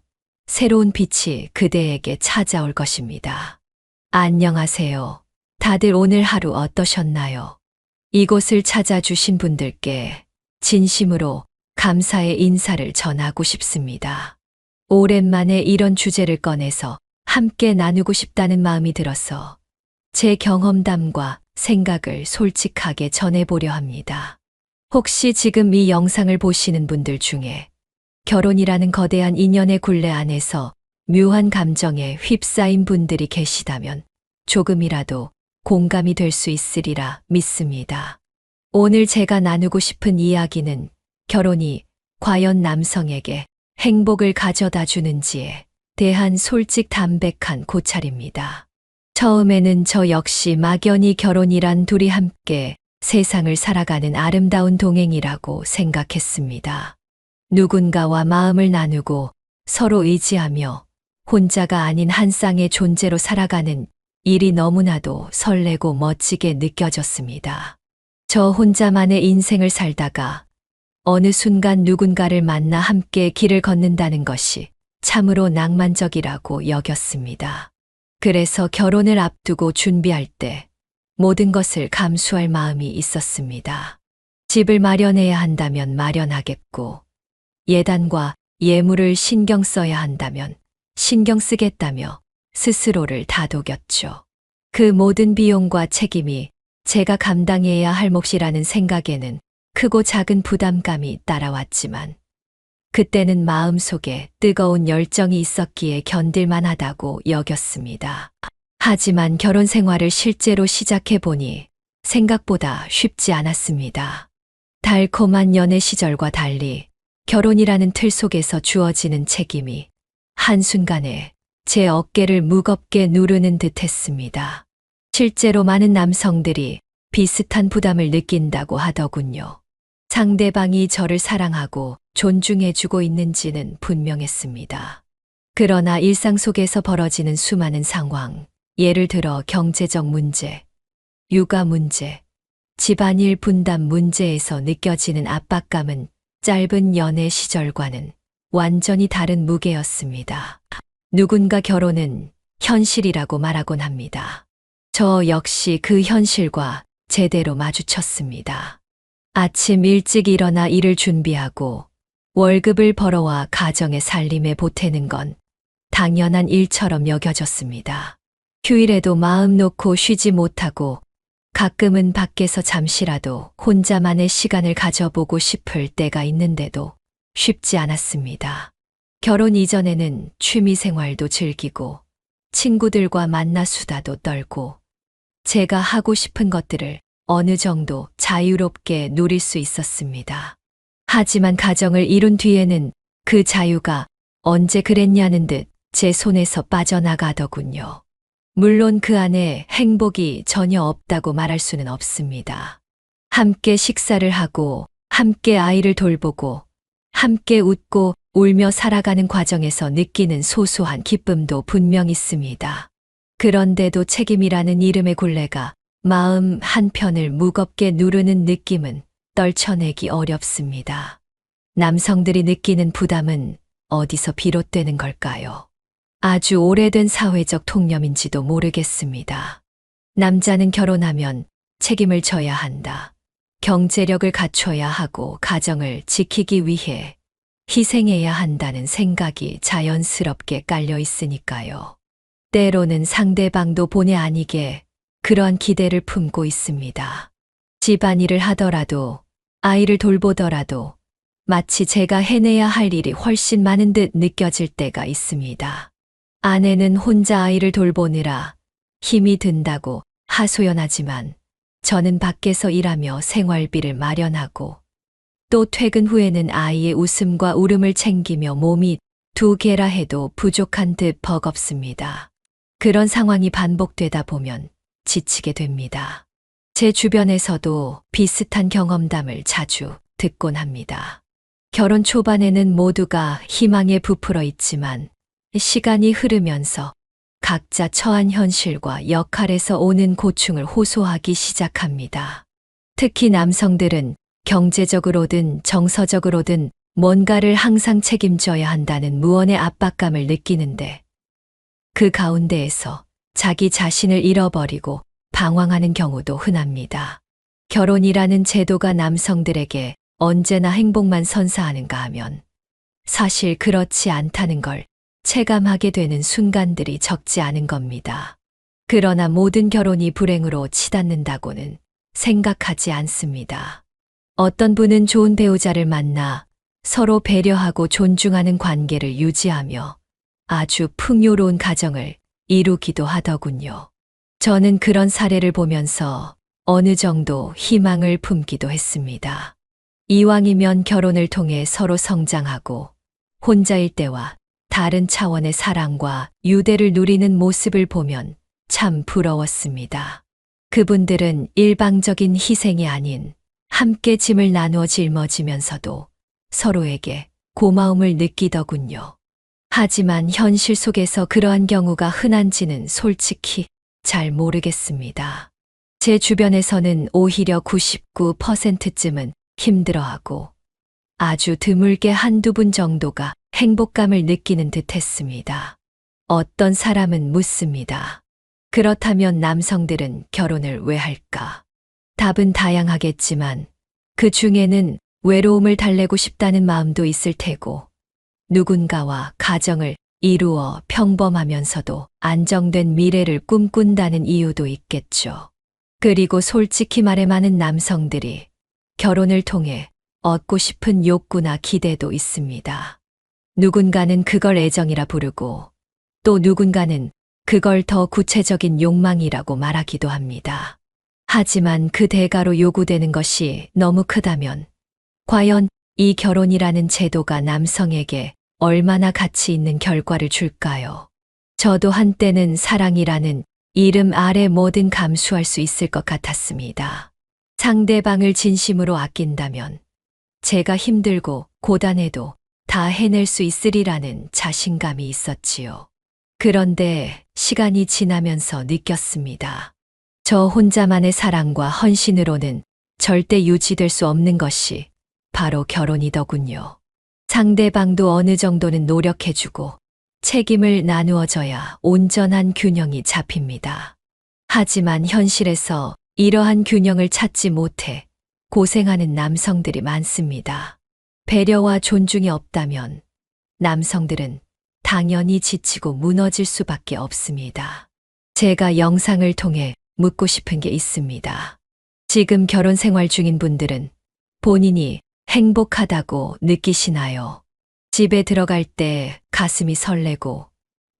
Speaker 1: 새로운 빛이 그대에게 찾아올 것입니다. 안녕하세요. 다들 오늘 하루 어떠셨나요? 이곳을 찾아주신 분들께 진심으로 감사의 인사를 전하고 싶습니다. 오랜만에 이런 주제를 꺼내서 함께 나누고 싶다는 마음이 들어서 제 경험담과 생각을 솔직하게 전해보려 합니다. 혹시 지금 이 영상을 보시는 분들 중에 결혼이라는 거대한 인연의 굴레 안에서 묘한 감정에 휩싸인 분들이 계시다면 조금이라도 공감이 될 수 있으리라 믿습니다. 오늘 제가 나누고 싶은 이야기는 결혼이 과연 남성에게 행복을 가져다 주는지에 대한 솔직 담백한 고찰입니다. 처음에는 저 역시 막연히 결혼이란 둘이 함께 세상을 살아가는 아름다운 동행이라고 생각했습니다. 누군가와 마음을 나누고 서로 의지하며 혼자가 아닌 한 쌍의 존재로 살아가는 일이 너무나도 설레고 멋지게 느껴졌습니다. 저 혼자만의 인생을 살다가 어느 순간 누군가를 만나 함께 길을 걷는다는 것이 참으로 낭만적이라고 여겼습니다. 그래서 결혼을 앞두고 준비할 때 모든 것을 감수할 마음이 있었습니다. 집을 마련해야 한다면 마련하겠고, 예단과 예물을 신경 써야 한다면 신경 쓰겠다며 스스로를 다독였죠. 그 모든 비용과 책임이 제가 감당해야 할 몫이라는 생각에는 크고 작은 부담감이 따라왔지만, 그때는 마음속에 뜨거운 열정이 있었기에 견딜만 하다고 여겼습니다. 하지만 결혼 생활을 실제로 시작해 보니 생각보다 쉽지 않았습니다. 달콤한 연애 시절과 달리 결혼이라는 틀 속에서 주어지는 책임이 한순간에 제 어깨를 무겁게 누르는 듯 했습니다. 실제로 많은 남성들이 비슷한 부담을 느낀다고 하더군요. 상대방이 저를 사랑하고 존중해주고 있는지는 분명했습니다. 그러나 일상 속에서 벌어지는 수많은 상황, 예를 들어 경제적 문제, 육아 문제, 집안일 분담 문제에서 느껴지는 압박감은 짧은 연애 시절과는 완전히 다른 무게였습니다. 누군가 결혼은 현실이라고 말하곤 합니다. 저 역시 그 현실과 제대로 마주쳤습니다. 아침 일찍 일어나 일을 준비하고 월급을 벌어와 가정의 살림에 보태는 건 당연한 일처럼 여겨졌습니다. 휴일에도 마음 놓고 쉬지 못하고 가끔은 밖에서 잠시라도 혼자만의 시간을 가져보고 싶을 때가 있는데도 쉽지 않았습니다. 결혼 이전에는 취미 생활도 즐기고 친구들과 만나 수다도 떨고 제가 하고 싶은 것들을 어느 정도 자유롭게 누릴 수 있었습니다. 하지만 가정을 이룬 뒤에는 그 자유가 언제 그랬냐는 듯 제 손에서 빠져나가더군요. 물론 그 안에 행복이 전혀 없다고 말할 수는 없습니다. 함께 식사를 하고, 함께 아이를 돌보고, 함께 웃고 울며 살아가는 과정에서 느끼는 소소한 기쁨도 분명 있습니다. 그런데도 책임이라는 이름의 굴레가 마음 한편을 무겁게 누르는 느낌은 떨쳐내기 어렵습니다. 남성들이 느끼는 부담은 어디서 비롯되는 걸까요? 아주 오래된 사회적 통념인지도 모르겠습니다. 남자는 결혼하면 책임을 져야 한다. 경제력을 갖춰야 하고 가정을 지키기 위해 희생해야 한다는 생각이 자연스럽게 깔려 있으니까요. 때로는 상대방도 본의 아니게 그러한 기대를 품고 있습니다. 집안일을 하더라도 아이를 돌보더라도 마치 제가 해내야 할 일이 훨씬 많은 듯 느껴질 때가 있습니다. 아내는 혼자 아이를 돌보느라 힘이 든다고 하소연하지만 저는 밖에서 일하며 생활비를 마련하고 또 퇴근 후에는 아이의 웃음과 울음을 챙기며 몸이 두 개라 해도 부족한 듯 버겁습니다. 그런 상황이 반복되다 보면 지치게 됩니다. 제 주변에서도 비슷한 경험담을 자주 듣곤 합니다. 결혼 초반에는 모두가 희망에 부풀어 있지만 시간이 흐르면서 각자 처한 현실과 역할에서 오는 고충을 호소하기 시작합니다. 특히 남성들은 경제적으로든 정서적으로든 뭔가를 항상 책임져야 한다는 무언의 압박감을 느끼는데 그 가운데에서 자기 자신을 잃어버리고 방황하는 경우도 흔합니다. 결혼이라는 제도가 남성들에게 언제나 행복만 선사하는가 하면 사실 그렇지 않다는 걸 체감하게 되는 순간들이 적지 않은 겁니다. 그러나 모든 결혼이 불행으로 치닫는다고는 생각하지 않습니다. 어떤 분은 좋은 배우자를 만나 서로 배려하고 존중하는 관계를 유지하며 아주 풍요로운 가정을 이루기도 하더군요. 저는 그런 사례를 보면서 어느 정도 희망을 품기도 했습니다. 이왕이면 결혼을 통해 서로 성장하고 혼자일 때와 다른 차원의 사랑과 유대를 누리는 모습을 보면 참 부러웠습니다. 그분들은 일방적인 희생이 아닌 함께 짐을 나누어 짊어지면서도 서로에게 고마움을 느끼더군요. 하지만 현실 속에서 그러한 경우가 흔한지는 솔직히 잘 모르겠습니다. 제 주변에서는 오히려 99%쯤은 힘들어하고 아주 드물게 한두 분 정도가 행복감을 느끼는 듯 했습니다. 어떤 사람은 묻습니다. 그렇다면 남성들은 결혼을 왜 할까? 답은 다양하겠지만 그 중에는 외로움을 달래고 싶다는 마음도 있을 테고, 누군가와 가정을 이루어 평범하면서도 안정된 미래를 꿈꾼다는 이유도 있겠죠. 그리고 솔직히 말해 많은 남성들이 결혼을 통해 얻고 싶은 욕구나 기대도 있습니다. 누군가는 그걸 애정이라 부르고 또 누군가는 그걸 더 구체적인 욕망이라고 말하기도 합니다. 하지만 그 대가로 요구되는 것이 너무 크다면 과연 이 결혼이라는 제도가 남성에게 얼마나 가치 있는 결과를 줄까요? 저도 한때는 사랑이라는 이름 아래 뭐든 감수할 수 있을 것 같았습니다. 상대방을 진심으로 아낀다면 제가 힘들고 고단해도 다 해낼 수 있으리라는 자신감이 있었지요. 그런데 시간이 지나면서 느꼈습니다. 저 혼자만의 사랑과 헌신으로는 절대 유지될 수 없는 것이 바로 결혼이더군요. 상대방도 어느 정도는 노력해주고 책임을 나누어져야 온전한 균형이 잡힙니다. 하지만 현실에서 이러한 균형을 찾지 못해 고생하는 남성들이 많습니다. 배려와 존중이 없다면 남성들은 당연히 지치고 무너질 수밖에 없습니다. 제가 영상을 통해 묻고 싶은 게 있습니다. 지금 결혼 생활 중인 분들은 본인이 행복하다고 느끼시나요? 집에 들어갈 때 가슴이 설레고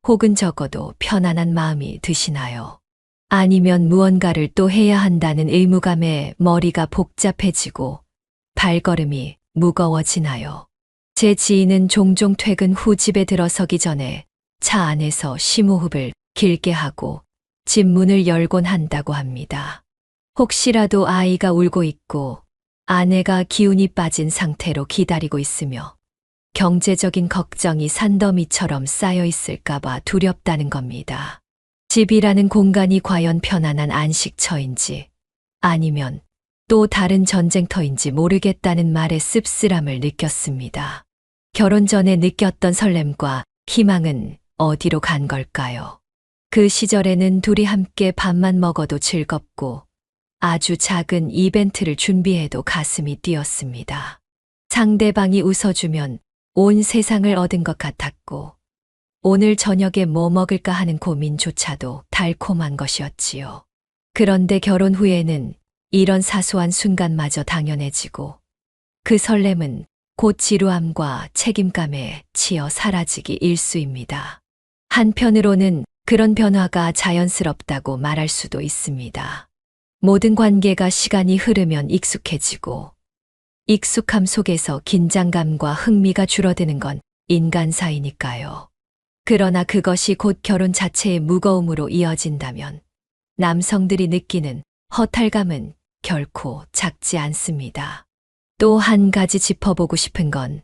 Speaker 1: 혹은 적어도 편안한 마음이 드시나요? 아니면 무언가를 또 해야 한다는 의무감에 머리가 복잡해지고 발걸음이 무거워지나요? 제 지인은 종종 퇴근 후 집에 들어서기 전에 차 안에서 심호흡을 길게 하고 집 문을 열곤 한다고 합니다. 혹시라도 아이가 울고 있고 아내가 기운이 빠진 상태로 기다리고 있으며 경제적인 걱정이 산더미처럼 쌓여 있을까봐 두렵다는 겁니다. 집이라는 공간이 과연 편안한 안식처인지 아니면 또 다른 전쟁터인지 모르겠다는 말에 씁쓸함을 느꼈습니다. 결혼 전에 느꼈던 설렘과 희망은 어디로 간 걸까요? 그 시절에는 둘이 함께 밥만 먹어도 즐겁고 아주 작은 이벤트를 준비해도 가슴이 뛰었습니다. 상대방이 웃어주면 온 세상을 얻은 것 같았고 오늘 저녁에 뭐 먹을까 하는 고민조차도 달콤한 것이었지요. 그런데 결혼 후에는 이런 사소한 순간마저 당연해지고 그 설렘은 곧 지루함과 책임감에 치여 사라지기 일쑤입니다. 한편으로는 그런 변화가 자연스럽다고 말할 수도 있습니다. 모든 관계가 시간이 흐르면 익숙해지고 익숙함 속에서 긴장감과 흥미가 줄어드는 건 인간사이니까요. 그러나 그것이 곧 결혼 자체의 무거움으로 이어진다면 남성들이 느끼는 허탈감은 결코 작지 않습니다. 또 한 가지 짚어보고 싶은 건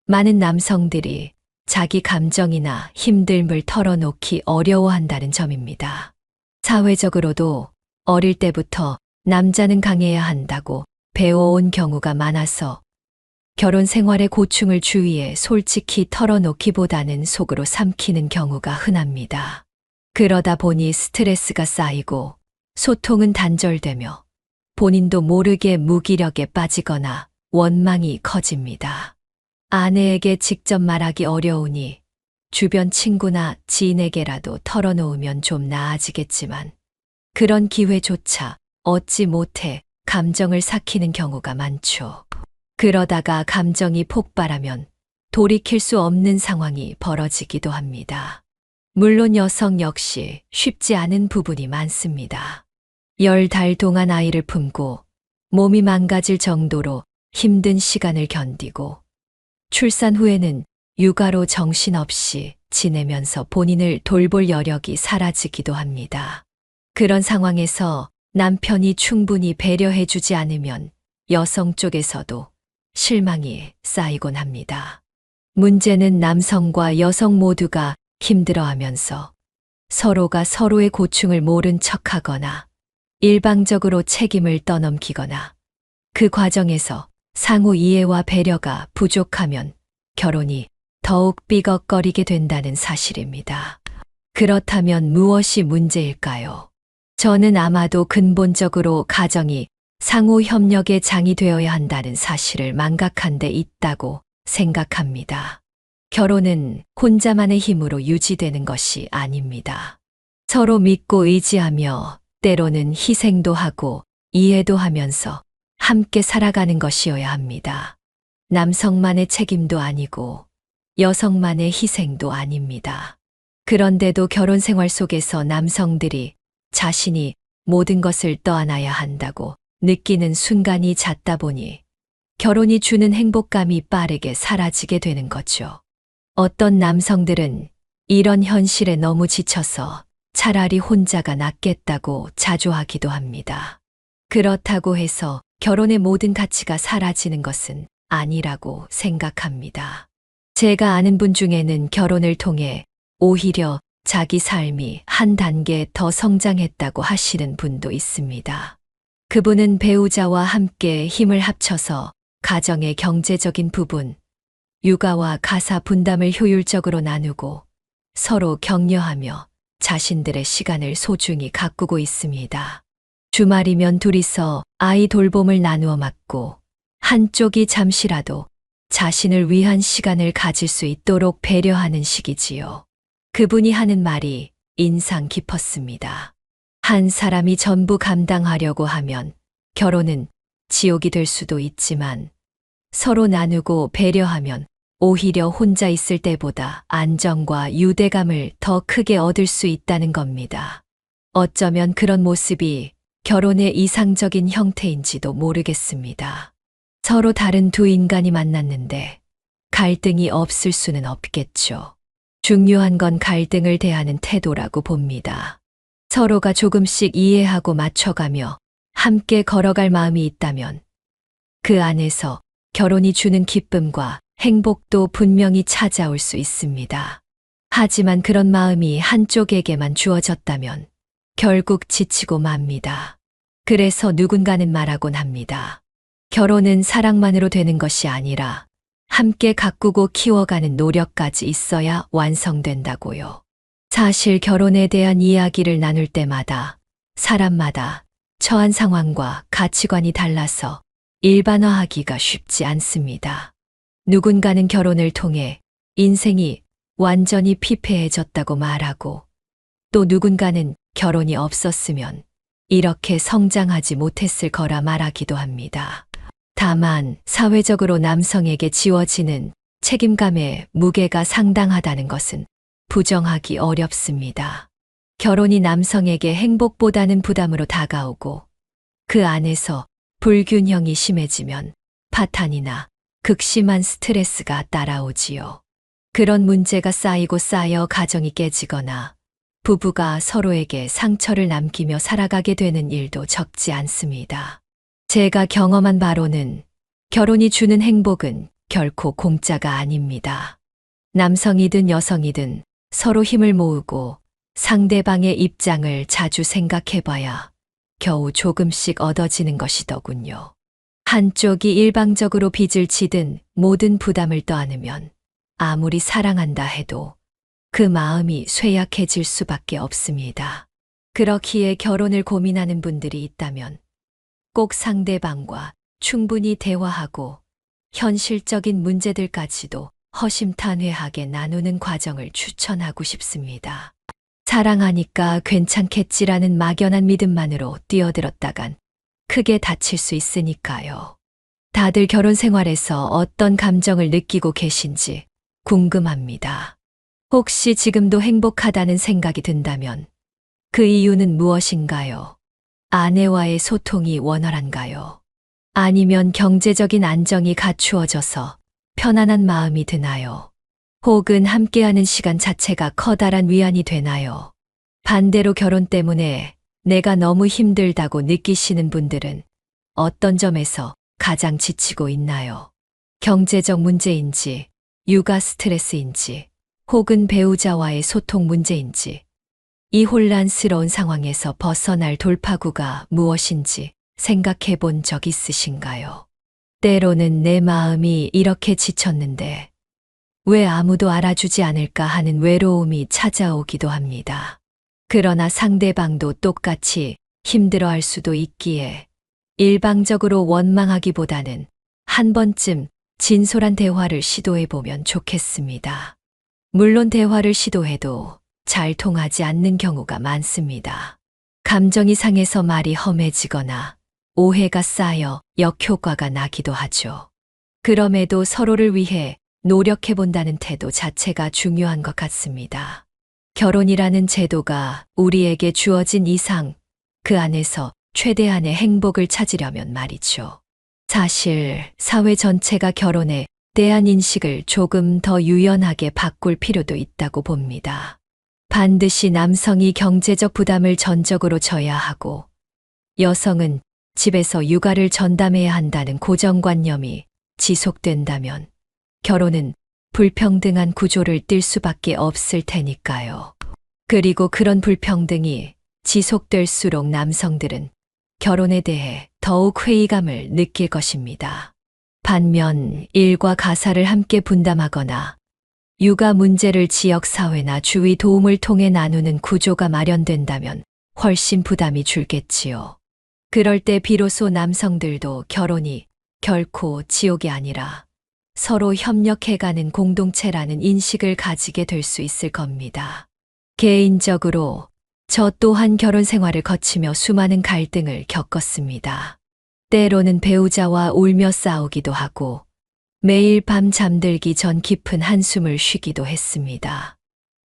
Speaker 1: 많은 남성들이 자기 감정이나 힘듦을 털어놓기 어려워한다는 점입니다. 사회적으로도 어릴 때부터 남자는 강해야 한다고 배워온 경우가 많아서 결혼 생활의 고충을 주위에 솔직히 털어놓기보다는 속으로 삼키는 경우가 흔합니다. 그러다 보니 스트레스가 쌓이고 소통은 단절되며 본인도 모르게 무기력에 빠지거나 원망이 커집니다. 아내에게 직접 말하기 어려우니 주변 친구나 지인에게라도 털어놓으면 좀 나아지겠지만 그런 기회조차 얻지 못해 감정을 삭히는 경우가 많죠. 그러다가 감정이 폭발하면 돌이킬 수 없는 상황이 벌어지기도 합니다. 물론 여성 역시 쉽지 않은 부분이 많습니다. 10달 동안 아이를 품고 몸이 망가질 정도로 힘든 시간을 견디고 출산 후에는 육아로 정신없이 지내면서 본인을 돌볼 여력이 사라지기도 합니다. 그런 상황에서 남편이 충분히 배려해주지 않으면 여성 쪽에서도 실망이 쌓이곤 합니다. 문제는 남성과 여성 모두가 힘들어하면서 서로가 서로의 고충을 모른 척하거나 일방적으로 책임을 떠넘기거나 그 과정에서 상호 이해와 배려가 부족하면 결혼이 더욱 삐걱거리게 된다는 사실입니다. 그렇다면 무엇이 문제일까요? 저는 아마도 근본적으로 가정이 상호 협력의 장이 되어야 한다는 사실을 망각한 데 있다고 생각합니다. 결혼은 혼자만의 힘으로 유지되는 것이 아닙니다. 서로 믿고 의지하며 때로는 희생도 하고 이해도 하면서 함께 살아가는 것이어야 합니다. 남성만의 책임도 아니고 여성만의 희생도 아닙니다. 그런데도 결혼 생활 속에서 남성들이 자신이 모든 것을 떠안아야 한다고 느끼는 순간이 잦다 보니 결혼이 주는 행복감이 빠르게 사라지게 되는 거죠. 어떤 남성들은 이런 현실에 너무 지쳐서 차라리 혼자가 낫겠다고 자조하기도 합니다. 그렇다고 해서 결혼의 모든 가치가 사라지는 것은 아니라고 생각합니다. 제가 아는 분 중에는 결혼을 통해 오히려 자기 삶이 한 단계 더 성장했다고 하시는 분도 있습니다. 그분은 배우자와 함께 힘을 합쳐서 가정의 경제적인 부분, 육아와 가사 분담을 효율적으로 나누고 서로 격려하며 자신들의 시간을 소중히 가꾸고 있습니다. 주말이면 둘이서 아이 돌봄을 나누어 맡고 한쪽이 잠시라도 자신을 위한 시간을 가질 수 있도록 배려하는 식이지요. 그분이 하는 말이 인상 깊었습니다. 한 사람이 전부 감당하려고 하면 결혼은 지옥이 될 수도 있지만 서로 나누고 배려하면 오히려 혼자 있을 때보다 안정과 유대감을 더 크게 얻을 수 있다는 겁니다. 어쩌면 그런 모습이 결혼의 이상적인 형태인지도 모르겠습니다. 서로 다른 두 인간이 만났는데 갈등이 없을 수는 없겠죠. 중요한 건 갈등을 대하는 태도라고 봅니다. 서로가 조금씩 이해하고 맞춰가며 함께 걸어갈 마음이 있다면 그 안에서 결혼이 주는 기쁨과 행복도 분명히 찾아올 수 있습니다. 하지만 그런 마음이 한쪽에게만 주어졌다면 결국 지치고 맙니다. 그래서 누군가는 말하곤 합니다. 결혼은 사랑만으로 되는 것이 아니라 함께 가꾸고 키워가는 노력까지 있어야 완성된다고요. 사실 결혼에 대한 이야기를 나눌 때마다 사람마다 처한 상황과 가치관이 달라서 일반화하기가 쉽지 않습니다. 누군가는 결혼을 통해 인생이 완전히 피폐해졌다고 말하고 또 누군가는 결혼이 없었으면 이렇게 성장하지 못했을 거라 말하기도 합니다. 다만 사회적으로 남성에게 지워지는 책임감의 무게가 상당하다는 것은 부정하기 어렵습니다. 결혼이 남성에게 행복보다는 부담으로 다가오고 그 안에서 불균형이 심해지면 파탄이나 극심한 스트레스가 따라오지요. 그런 문제가 쌓이고 쌓여 가정이 깨지거나 부부가 서로에게 상처를 남기며 살아가게 되는 일도 적지 않습니다. 제가 경험한 바로는 결혼이 주는 행복은 결코 공짜가 아닙니다. 남성이든 여성이든 서로 힘을 모으고 상대방의 입장을 자주 생각해봐야 겨우 조금씩 얻어지는 것이더군요. 한쪽이 일방적으로 빚을 지든 모든 부담을 떠안으면 아무리 사랑한다 해도 그 마음이 쇠약해질 수밖에 없습니다. 그렇기에 결혼을 고민하는 분들이 있다면 꼭 상대방과 충분히 대화하고 현실적인 문제들까지도 허심탄회하게 나누는 과정을 추천하고 싶습니다. 사랑하니까 괜찮겠지라는 막연한 믿음만으로 뛰어들었다간 크게 다칠 수 있으니까요. 다들 결혼 생활에서 어떤 감정을 느끼고 계신지 궁금합니다. 혹시 지금도 행복하다는 생각이 든다면 그 이유는 무엇인가요? 아내와의 소통이 원활한가요? 아니면 경제적인 안정이 갖추어져서 편안한 마음이 드나요? 혹은 함께하는 시간 자체가 커다란 위안이 되나요? 반대로 결혼 때문에 내가 너무 힘들다고 느끼시는 분들은 어떤 점에서 가장 지치고 있나요? 경제적 문제인지, 육아 스트레스인지, 혹은 배우자와의 소통 문제인지, 이 혼란스러운 상황에서 벗어날 돌파구가 무엇인지 생각해 본 적 있으신가요? 때로는 내 마음이 이렇게 지쳤는데 왜 아무도 알아주지 않을까 하는 외로움이 찾아오기도 합니다. 그러나 상대방도 똑같이 힘들어할 수도 있기에 일방적으로 원망하기보다는 한 번쯤 진솔한 대화를 시도해보면 좋겠습니다. 물론 대화를 시도해도 잘 통하지 않는 경우가 많습니다. 감정이 상해서 말이 험해지거나 오해가 쌓여 역효과가 나기도 하죠. 그럼에도 서로를 위해 노력해본다는 태도 자체가 중요한 것 같습니다. 결혼이라는 제도가 우리에게 주어진 이상 그 안에서 최대한의 행복을 찾으려면 말이죠. 사실 사회 전체가 결혼에 대한 인식을 조금 더 유연하게 바꿀 필요도 있다고 봅니다. 반드시 남성이 경제적 부담을 전적으로 져야 하고 여성은 집에서 육아를 전담해야 한다는 고정관념이 지속된다면 결혼은 불평등한 구조를 띌 수밖에 없을 테니까요. 그리고 그런 불평등이 지속될수록 남성들은 결혼에 대해 더욱 회의감을 느낄 것입니다. 반면 일과 가사를 함께 분담하거나 육아 문제를 지역사회나 주위 도움을 통해 나누는 구조가 마련된다면 훨씬 부담이 줄겠지요. 그럴 때 비로소 남성들도 결혼이 결코 지옥이 아니라 서로 협력해가는 공동체라는 인식을 가지게 될 수 있을 겁니다. 개인적으로 저 또한 결혼 생활을 거치며 수많은 갈등을 겪었습니다. 때로는 배우자와 울며 싸우기도 하고 매일 밤 잠들기 전 깊은 한숨을 쉬기도 했습니다.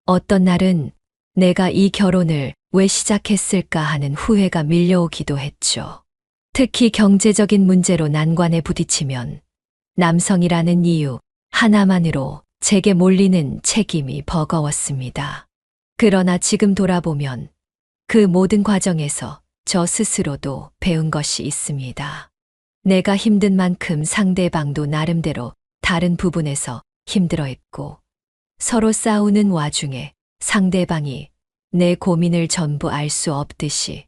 Speaker 1: 어떤 날은 내가 이 결혼을 왜 시작했을까 하는 후회가 밀려오기도 했죠. 특히 경제적인 문제로 난관에 부딪히면 남성이라는 이유 하나만으로 제게 몰리는 책임이 버거웠습니다. 그러나 지금 돌아보면 그 모든 과정에서 저 스스로도 배운 것이 있습니다. 내가 힘든 만큼 상대방도 나름대로 다른 부분에서 힘들어했고 서로 싸우는 와중에 상대방이 내 고민을 전부 알 수 없듯이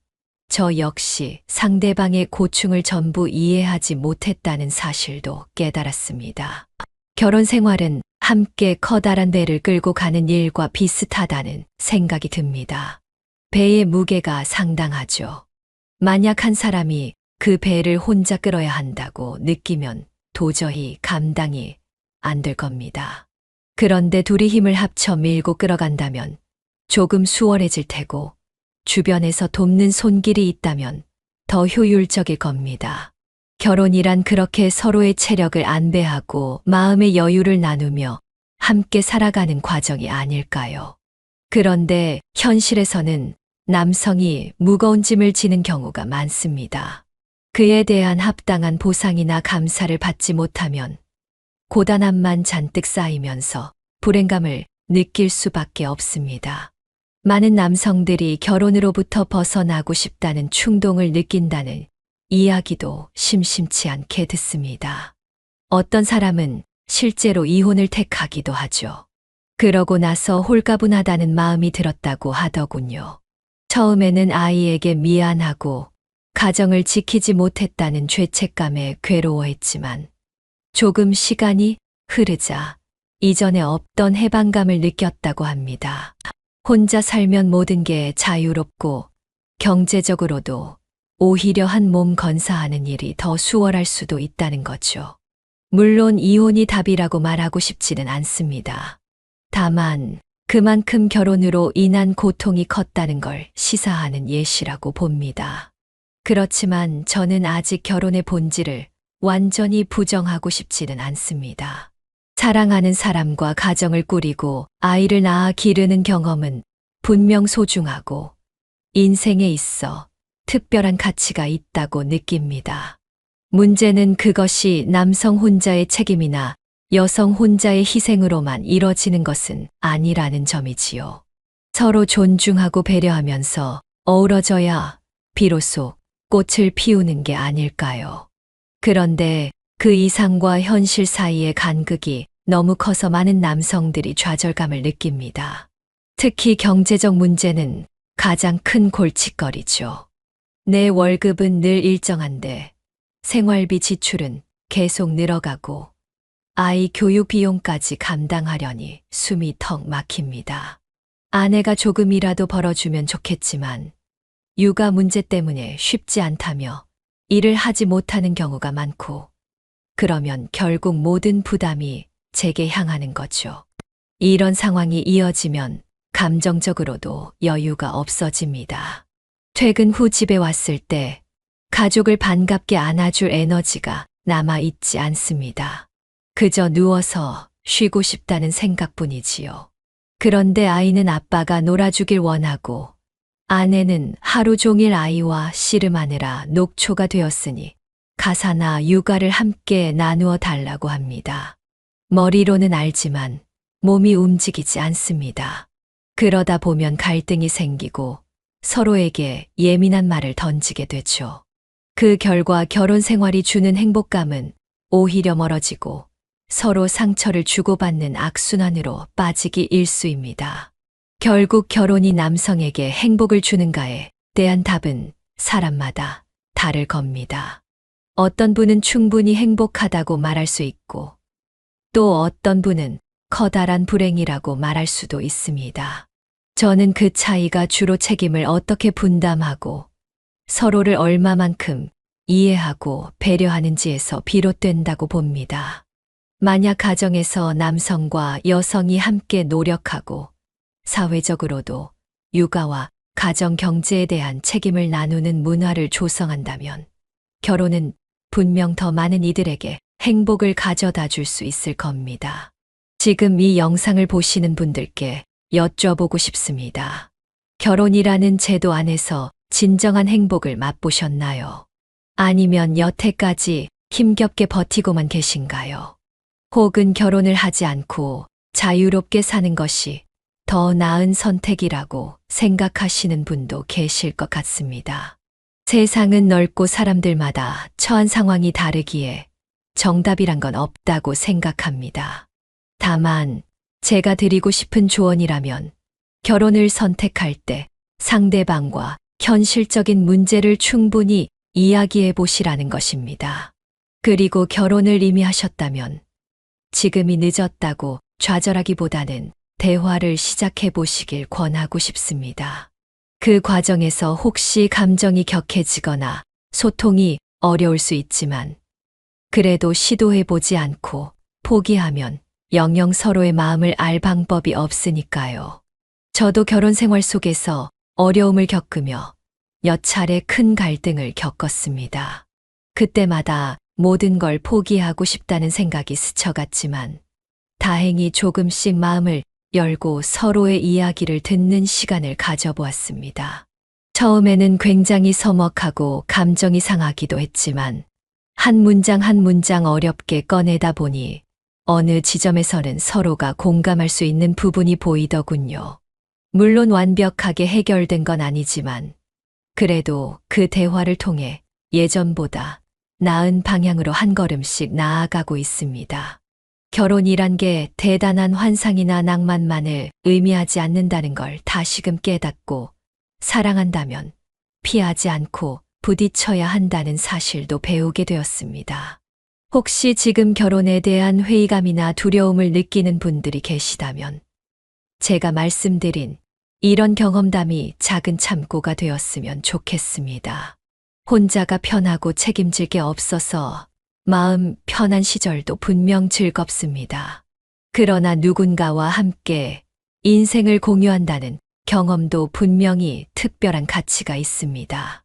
Speaker 1: 저 역시 상대방의 고충을 전부 이해하지 못했다는 사실도 깨달았습니다. 결혼 생활은 함께 커다란 배를 끌고 가는 일과 비슷하다는 생각이 듭니다. 배의 무게가 상당하죠. 만약 한 사람이 그 배를 혼자 끌어야 한다고 느끼면 도저히 감당이 안 될 겁니다. 그런데 둘이 힘을 합쳐 밀고 끌어간다면 조금 수월해질 테고 주변에서 돕는 손길이 있다면 더 효율적일 겁니다. 결혼이란 그렇게 서로의 체력을 안배하고 마음의 여유를 나누며 함께 살아가는 과정이 아닐까요? 그런데 현실에서는 남성이 무거운 짐을 지는 경우가 많습니다. 그에 대한 합당한 보상이나 감사를 받지 못하면 고단함만 잔뜩 쌓이면서 불행감을 느낄 수밖에 없습니다. 많은 남성들이 결혼으로부터 벗어나고 싶다는 충동을 느낀다는 이야기도 심심치 않게 듣습니다. 어떤 사람은 실제로 이혼을 택하기도 하죠. 그러고 나서 홀가분하다는 마음이 들었다고 하더군요. 처음에는 아이에게 미안하고 가정을 지키지 못했다는 죄책감에 괴로워했지만 조금 시간이 흐르자 이전에 없던 해방감을 느꼈다고 합니다. 혼자 살면 모든 게 자유롭고 경제적으로도 오히려 한 몸 건사하는 일이 더 수월할 수도 있다는 거죠. 물론 이혼이 답이라고 말하고 싶지는 않습니다. 다만 그만큼 결혼으로 인한 고통이 컸다는 걸 시사하는 예시라고 봅니다. 그렇지만 저는 아직 결혼의 본질을 완전히 부정하고 싶지는 않습니다. 사랑하는 사람과 가정을 꾸리고 아이를 낳아 기르는 경험은 분명 소중하고 인생에 있어 특별한 가치가 있다고 느낍니다. 문제는 그것이 남성 혼자의 책임이나 여성 혼자의 희생으로만 이뤄지는 것은 아니라는 점이지요. 서로 존중하고 배려하면서 어우러져야 비로소 꽃을 피우는 게 아닐까요? 그런데 그 이상과 현실 사이의 간극이 너무 커서 많은 남성들이 좌절감을 느낍니다. 특히 경제적 문제는 가장 큰 골칫거리죠. 내 월급은 늘 일정한데 생활비 지출은 계속 늘어가고 아이 교육 비용까지 감당하려니 숨이 턱 막힙니다. 아내가 조금이라도 벌어주면 좋겠지만 육아 문제 때문에 쉽지 않다며 일을 하지 못하는 경우가 많고, 그러면 결국 모든 부담이 제게 향하는 거죠. 이런 상황이 이어지면 감정적으로도 여유가 없어집니다. 퇴근 후 집에 왔을 때 가족을 반갑게 안아줄 에너지가 남아 있지 않습니다. 그저 누워서 쉬고 싶다는 생각뿐이지요. 그런데 아이는 아빠가 놀아주길 원하고, 아내는 하루 종일 아이와 씨름하느라 녹초가 되었으니 가사나 육아를 함께 나누어 달라고 합니다. 머리로는 알지만 몸이 움직이지 않습니다. 그러다 보면 갈등이 생기고 서로에게 예민한 말을 던지게 되죠. 그 결과 결혼 생활이 주는 행복감은 오히려 멀어지고 서로 상처를 주고받는 악순환으로 빠지기 일쑤입니다. 결국 결혼이 남성에게 행복을 주는가에 대한 답은 사람마다 다를 겁니다. 어떤 분은 충분히 행복하다고 말할 수 있고, 또 어떤 분은 커다란 불행이라고 말할 수도 있습니다. 저는 그 차이가 주로 책임을 어떻게 분담하고 서로를 얼마만큼 이해하고 배려하는지에서 비롯된다고 봅니다. 만약 가정에서 남성과 여성이 함께 노력하고 사회적으로도 육아와 가정 경제에 대한 책임을 나누는 문화를 조성한다면 결혼은 분명 더 많은 이들에게 행복을 가져다 줄 수 있을 겁니다. 지금 이 영상을 보시는 분들께 여쭤보고 싶습니다. 결혼이라는 제도 안에서 진정한 행복을 맛보셨나요? 아니면 여태까지 힘겹게 버티고만 계신가요? 혹은 결혼을 하지 않고 자유롭게 사는 것이 더 나은 선택이라고 생각하시는 분도 계실 것 같습니다. 세상은 넓고 사람들마다 처한 상황이 다르기에 정답이란 건 없다고 생각합니다. 다만 제가 드리고 싶은 조언이라면 결혼을 선택할 때 상대방과 현실적인 문제를 충분히 이야기해 보시라는 것입니다. 그리고 결혼을 이미 하셨다면 지금이 늦었다고 좌절하기보다는 대화를 시작해 보시길 권하고 싶습니다. 그 과정에서 혹시 감정이 격해지거나 소통이 어려울 수 있지만 그래도 시도해 보지 않고 포기하면 영영 서로의 마음을 알 방법이 없으니까요. 저도 결혼 생활 속에서 어려움을 겪으며 몇 차례 큰 갈등을 겪었습니다. 그때마다 모든 걸 포기하고 싶다는 생각이 스쳐갔지만 다행히 조금씩 마음을 열고 서로의 이야기를 듣는 시간을 가져보았습니다. 처음에는 굉장히 서먹하고 감정이 상하기도 했지만 한 문장 한 문장 어렵게 꺼내다 보니 어느 지점에서는 서로가 공감할 수 있는 부분이 보이더군요. 물론 완벽하게 해결된 건 아니지만 그래도 그 대화를 통해 예전보다 나은 방향으로 한 걸음씩 나아가고 있습니다. 결혼이란 게 대단한 환상이나 낭만만을 의미하지 않는다는 걸 다시금 깨닫고 사랑한다면 피하지 않고 부딪혀야 한다는 사실도 배우게 되었습니다. 혹시 지금 결혼에 대한 회의감이나 두려움을 느끼는 분들이 계시다면 제가 말씀드린 이런 경험담이 작은 참고가 되었으면 좋겠습니다. 혼자가 편하고 책임질 게 없어서 마음 편한 시절도 분명 즐겁습니다. 그러나 누군가와 함께 인생을 공유한다는 경험도 분명히 특별한 가치가 있습니다.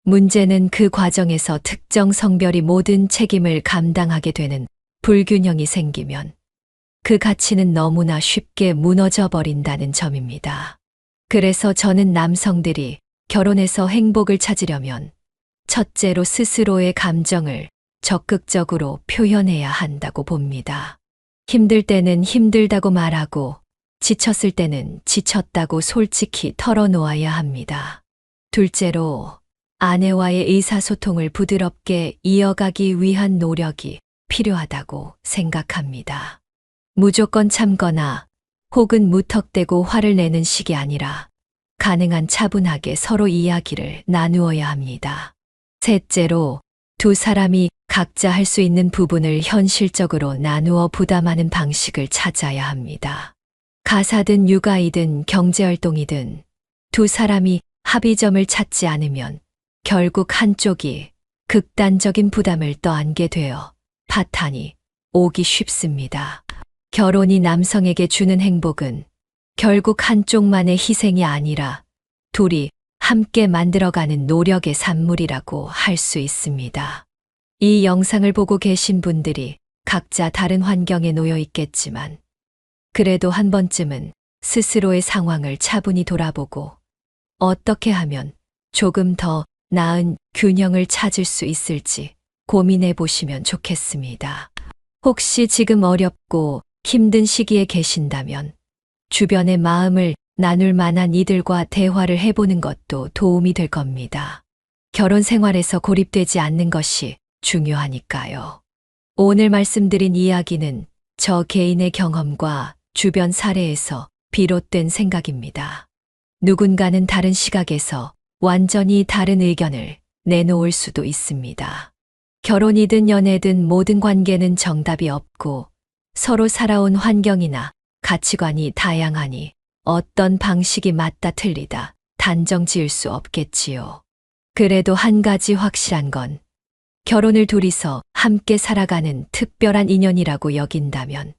Speaker 1: 문제는 그 과정에서 특정 성별이 모든 책임을 감당하게 되는 불균형이 생기면 그 가치는 너무나 쉽게 무너져 버린다는 점입니다. 그래서 저는 남성들이 결혼해서 행복을 찾으려면 첫째로 스스로의 감정을 적극적으로 표현해야 한다고 봅니다. 힘들 때는 힘들다고 말하고 지쳤을 때는 지쳤다고 솔직히 털어놓아야 합니다. 둘째로 아내와의 의사소통을 부드럽게 이어가기 위한 노력이 필요하다고 생각합니다. 무조건 참거나 혹은 무턱대고 화를 내는 식이 아니라 가능한 차분하게 서로 이야기를 나누어야 합니다. 셋째로 두 사람이 각자 할 수 있는 부분을 현실적으로 나누어 부담하는 방식을 찾아야 합니다. 가사든 육아이든 경제활동이든 두 사람이 합의점을 찾지 않으면 결국 한쪽이 극단적인 부담을 떠안게 되어 파탄이 오기 쉽습니다. 결혼이 남성에게 주는 행복은 결국 한쪽만의 희생이 아니라 둘이 함께 만들어가는 노력의 산물이라고 할 수 있습니다. 이 영상을 보고 계신 분들이 각자 다른 환경에 놓여 있겠지만 그래도 한 번쯤은 스스로의 상황을 차분히 돌아보고 어떻게 하면 조금 더 나은 균형을 찾을 수 있을지 고민해 보시면 좋겠습니다. 혹시 지금 어렵고 힘든 시기에 계신다면 주변의 마음을 나눌 만한 이들과 대화를 해보는 것도 도움이 될 겁니다. 결혼 생활에서 고립되지 않는 것이 중요하니까요. 오늘 말씀드린 이야기는 저 개인의 경험과 주변 사례에서 비롯된 생각입니다. 누군가는 다른 시각에서 완전히 다른 의견을 내놓을 수도 있습니다. 결혼이든 연애든 모든 관계는 정답이 없고 서로 살아온 환경이나 가치관이 다양하니 어떤 방식이 맞다 틀리다 단정 지을 수 없겠지요. 그래도 한 가지 확실한 건 결혼을 둘이서 함께 살아가는 특별한 인연이라고 여긴다면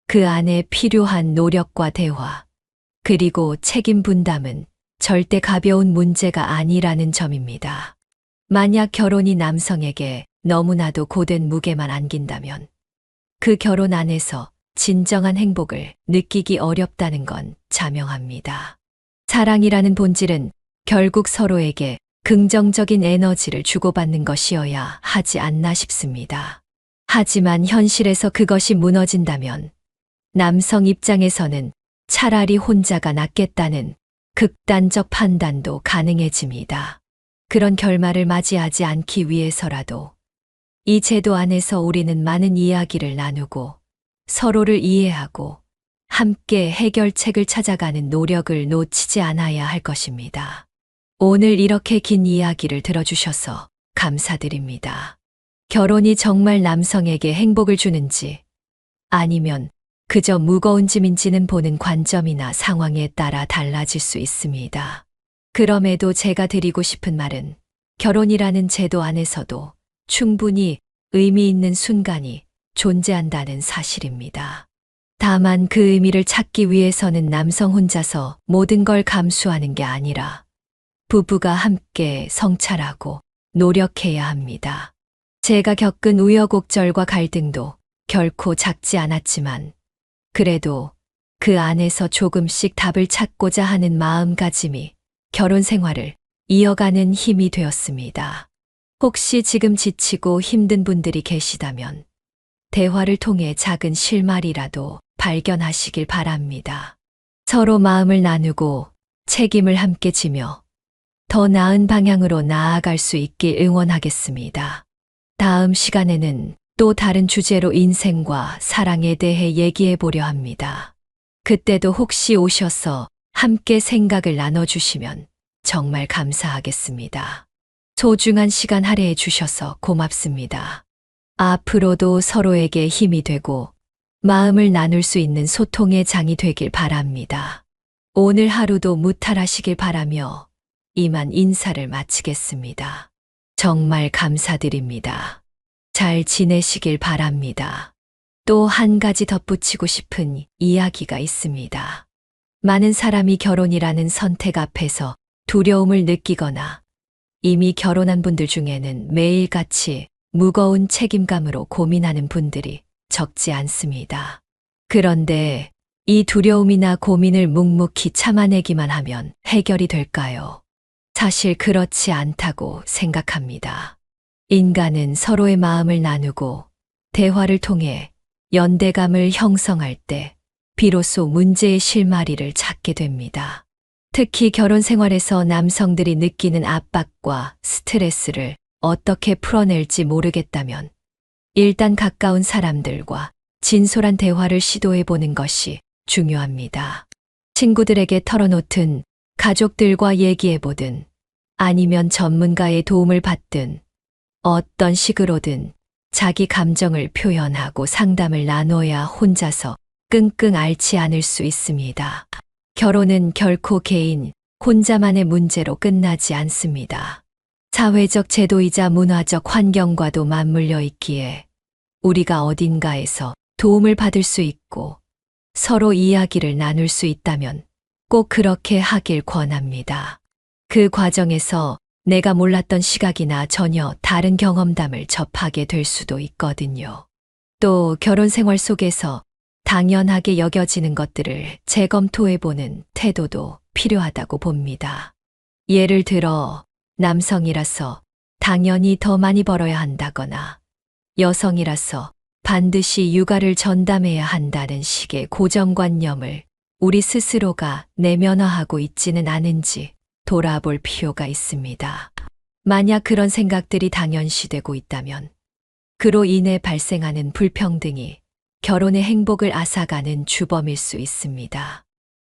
Speaker 1: 그 안에 필요한 노력과 대화, 그리고 책임 분담은 절대 가벼운 문제가 아니라는 점입니다. 만약 결혼이 남성에게 너무나도 고된 무게만 안긴다면 그 결혼 안에서 진정한 행복을 느끼기 어렵다는 건 자명합니다. 사랑이라는 본질은 결국 서로에게 긍정적인 에너지를 주고받는 것이어야 하지 않나 싶습니다. 하지만 현실에서 그것이 무너진다면 남성 입장에서는 차라리 혼자가 낫겠다는 극단적 판단도 가능해집니다. 그런 결말을 맞이하지 않기 위해서라도 이 제도 안에서 우리는 많은 이야기를 나누고 서로를 이해하고 함께 해결책을 찾아가는 노력을 놓치지 않아야 할 것입니다. 오늘 이렇게 긴 이야기를 들어주셔서 감사드립니다. 결혼이 정말 남성에게 행복을 주는지 아니면 그저 무거운 짐인지는 보는 관점이나 상황에 따라 달라질 수 있습니다. 그럼에도 제가 드리고 싶은 말은 결혼이라는 제도 안에서도 충분히 의미 있는 순간이 존재한다는 사실입니다. 다만 그 의미를 찾기 위해서는 남성 혼자서 모든 걸 감수하는 게 아니라 부부가 함께 성찰하고 노력해야 합니다. 제가 겪은 우여곡절과 갈등도 결코 작지 않았지만 그래도 그 안에서 조금씩 답을 찾고자 하는 마음가짐이 결혼 생활을 이어가는 힘이 되었습니다. 혹시 지금 지치고 힘든 분들이 계시다면 대화를 통해 작은 실마리라도 발견하시길 바랍니다. 서로 마음을 나누고 책임을 함께 지며 더 나은 방향으로 나아갈 수 있길 응원하겠습니다. 다음 시간에는 또 다른 주제로 인생과 사랑에 대해 얘기해 보려 합니다. 그때도 혹시 오셔서 함께 생각을 나눠주시면 정말 감사하겠습니다. 소중한 시간 할애해 주셔서 고맙습니다. 앞으로도 서로에게 힘이 되고 마음을 나눌 수 있는 소통의 장이 되길 바랍니다. 오늘 하루도 무탈하시길 바라며 이만 인사를 마치겠습니다. 정말 감사드립니다. 잘 지내시길 바랍니다. 또 한 가지 덧붙이고 싶은 이야기가 있습니다. 많은 사람이 결혼이라는 선택 앞에서 두려움을 느끼거나 이미 결혼한 분들 중에는 매일같이 무거운 책임감으로 고민하는 분들이 적지 않습니다. 그런데 이 두려움이나 고민을 묵묵히 참아내기만 하면 해결이 될까요? 사실 그렇지 않다고 생각합니다. 인간은 서로의 마음을 나누고 대화를 통해 연대감을 형성할 때 비로소 문제의 실마리를 찾게 됩니다. 특히 결혼 생활에서 남성들이 느끼는 압박과 스트레스를 어떻게 풀어낼지 모르겠다면 일단 가까운 사람들과 진솔한 대화를 시도해 보는 것이 중요합니다. 친구들에게 털어놓든 가족들과 얘기해 보든 아니면 전문가의 도움을 받든 어떤 식으로든 자기 감정을 표현하고 상담을 나눠야 혼자서 끙끙 앓지 않을 수 있습니다. 결혼은 결코 개인 혼자만의 문제로 끝나지 않습니다. 사회적 제도이자 문화적 환경과도 맞물려 있기에 우리가 어딘가에서 도움을 받을 수 있고 서로 이야기를 나눌 수 있다면 꼭 그렇게 하길 권합니다. 그 과정에서 내가 몰랐던 시각이나 전혀 다른 경험담을 접하게 될 수도 있거든요. 또 결혼 생활 속에서 당연하게 여겨지는 것들을 재검토해보는 태도도 필요하다고 봅니다. 예를 들어 남성이라서 당연히 더 많이 벌어야 한다거나 여성이라서 반드시 육아를 전담해야 한다는 식의 고정관념을 우리 스스로가 내면화하고 있지는 않은지 돌아볼 필요가 있습니다. 만약 그런 생각들이 당연시되고 있다면 그로 인해 발생하는 불평등이 결혼의 행복을 앗아가는 주범일 수 있습니다.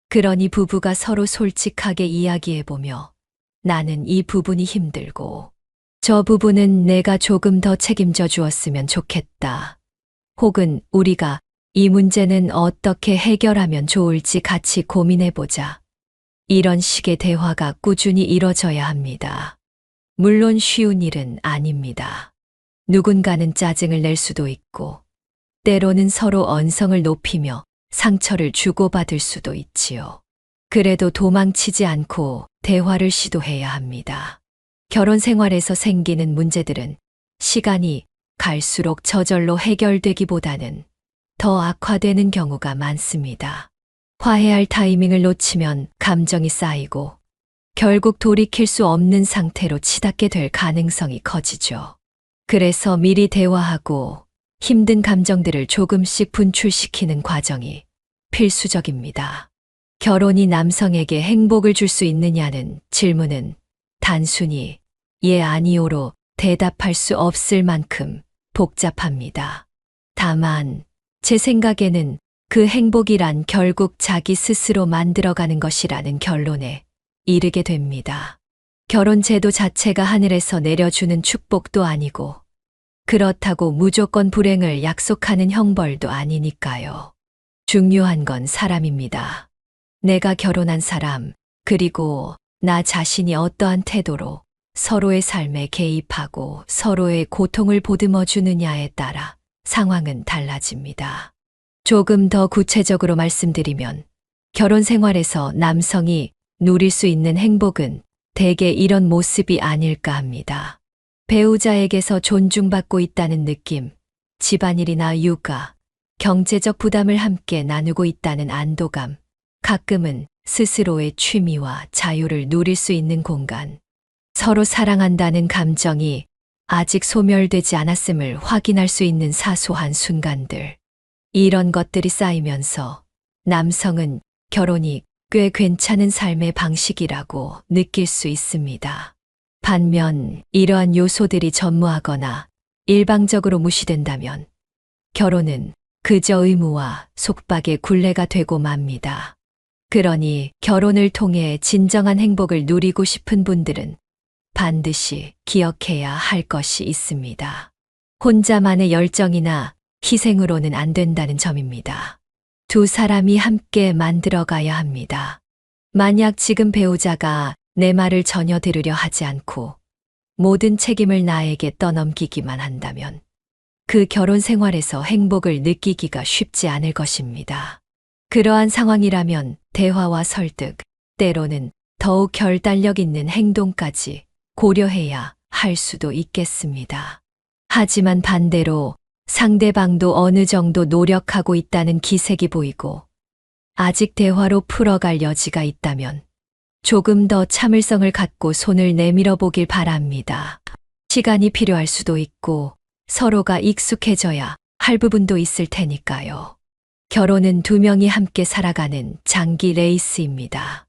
Speaker 1: 그러니 부부가 서로 솔직하게 이야기해보며 나는 이 부분이 힘들고 저 부분은 내가 조금 더 책임져 주었으면 좋겠다. 혹은 우리가 이 문제는 어떻게 해결하면 좋을지 같이 고민해보자. 이런 식의 대화가 꾸준히 이뤄져야 합니다. 물론 쉬운 일은 아닙니다. 누군가는 짜증을 낼 수도 있고 때로는 서로 언성을 높이며 상처를 주고받을 수도 있지요. 그래도 도망치지 않고 대화를 시도해야 합니다. 결혼 생활에서 생기는 문제들은 시간이 갈수록 저절로 해결되기보다는 더 악화되는 경우가 많습니다. 화해할 타이밍을 놓치면 감정이 쌓이고 결국 돌이킬 수 없는 상태로 치닫게 될 가능성이 커지죠. 그래서 미리 대화하고 힘든 감정들을 조금씩 분출시키는 과정이 필수적입니다. 결혼이 남성에게 행복을 줄 수 있느냐는 질문은 단순히 예, 아니오로 대답할 수 없을 만큼 복잡합니다. 다만 제 생각에는 그 행복이란 결국 자기 스스로 만들어가는 것이라는 결론에 이르게 됩니다. 결혼 제도 자체가 하늘에서 내려주는 축복도 아니고 그렇다고 무조건 불행을 약속하는 형벌도 아니니까요. 중요한 건 사람입니다. 내가 결혼한 사람, 그리고 나 자신이 어떠한 태도로 서로의 삶에 개입하고 서로의 고통을 보듬어 주느냐에 따라 상황은 달라집니다. 조금 더 구체적으로 말씀드리면 결혼 생활에서 남성이 누릴 수 있는 행복은 대개 이런 모습이 아닐까 합니다. 배우자에게서 존중받고 있다는 느낌, 집안일이나 육아, 경제적 부담을 함께 나누고 있다는 안도감, 가끔은 스스로의 취미와 자유를 누릴 수 있는 공간, 서로 사랑한다는 감정이 아직 소멸되지 않았음을 확인할 수 있는 사소한 순간들. 이런 것들이 쌓이면서 남성은 결혼이 꽤 괜찮은 삶의 방식이라고 느낄 수 있습니다. 반면 이러한 요소들이 전무하거나 일방적으로 무시된다면 결혼은 그저 의무와 속박의 굴레가 되고 맙니다. 그러니 결혼을 통해 진정한 행복을 누리고 싶은 분들은 반드시 기억해야 할 것이 있습니다. 혼자만의 열정이나 희생으로는 안 된다는 점입니다. 두 사람이 함께 만들어가야 합니다. 만약 지금 배우자가 내 말을 전혀 들으려 하지 않고 모든 책임을 나에게 떠넘기기만 한다면 그 결혼 생활에서 행복을 느끼기가 쉽지 않을 것입니다. 그러한 상황이라면 대화와 설득, 때로는 더욱 결단력 있는 행동까지 고려해야 할 수도 있겠습니다. 하지만 반대로 상대방도 어느 정도 노력하고 있다는 기색이 보이고 아직 대화로 풀어갈 여지가 있다면 조금 더 참을성을 갖고 손을 내밀어 보길 바랍니다. 시간이 필요할 수도 있고 서로가 익숙해져야 할 부분도 있을 테니까요. 결혼은 두 명이 함께 살아가는 장기 레이스입니다.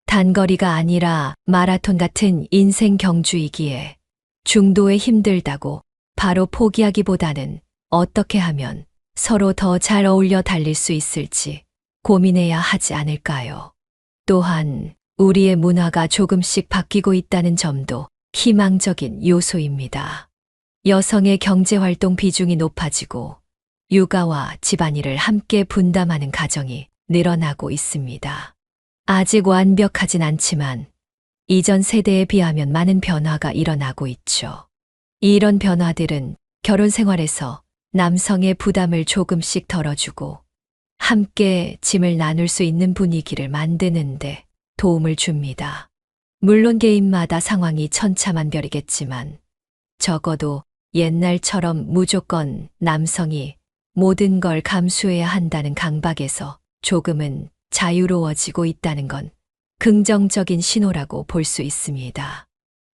Speaker 1: 단거리가 아니라 마라톤 같은 인생 경주이기에 중도에 힘들다고 바로 포기하기보다는 어떻게 하면 서로 더 잘 어울려 달릴 수 있을지 고민해야 하지 않을까요? 또한 우리의 문화가 조금씩 바뀌고 있다는 점도 희망적인 요소입니다. 여성의 경제활동 비중이 높아지고 육아와 집안일을 함께 분담하는 가정이 늘어나고 있습니다. 아직 완벽하진 않지만 이전 세대에 비하면 많은 변화가 일어나고 있죠. 이런 변화들은 결혼 생활에서 남성의 부담을 조금씩 덜어주고 함께 짐을 나눌 수 있는 분위기를 만드는데 도움을 줍니다. 물론 개인마다 상황이 천차만별이겠지만 적어도 옛날처럼 무조건 남성이 모든 걸 감수해야 한다는 강박에서 조금은 자유로워지고 있다는 건 긍정적인 신호라고 볼 수 있습니다.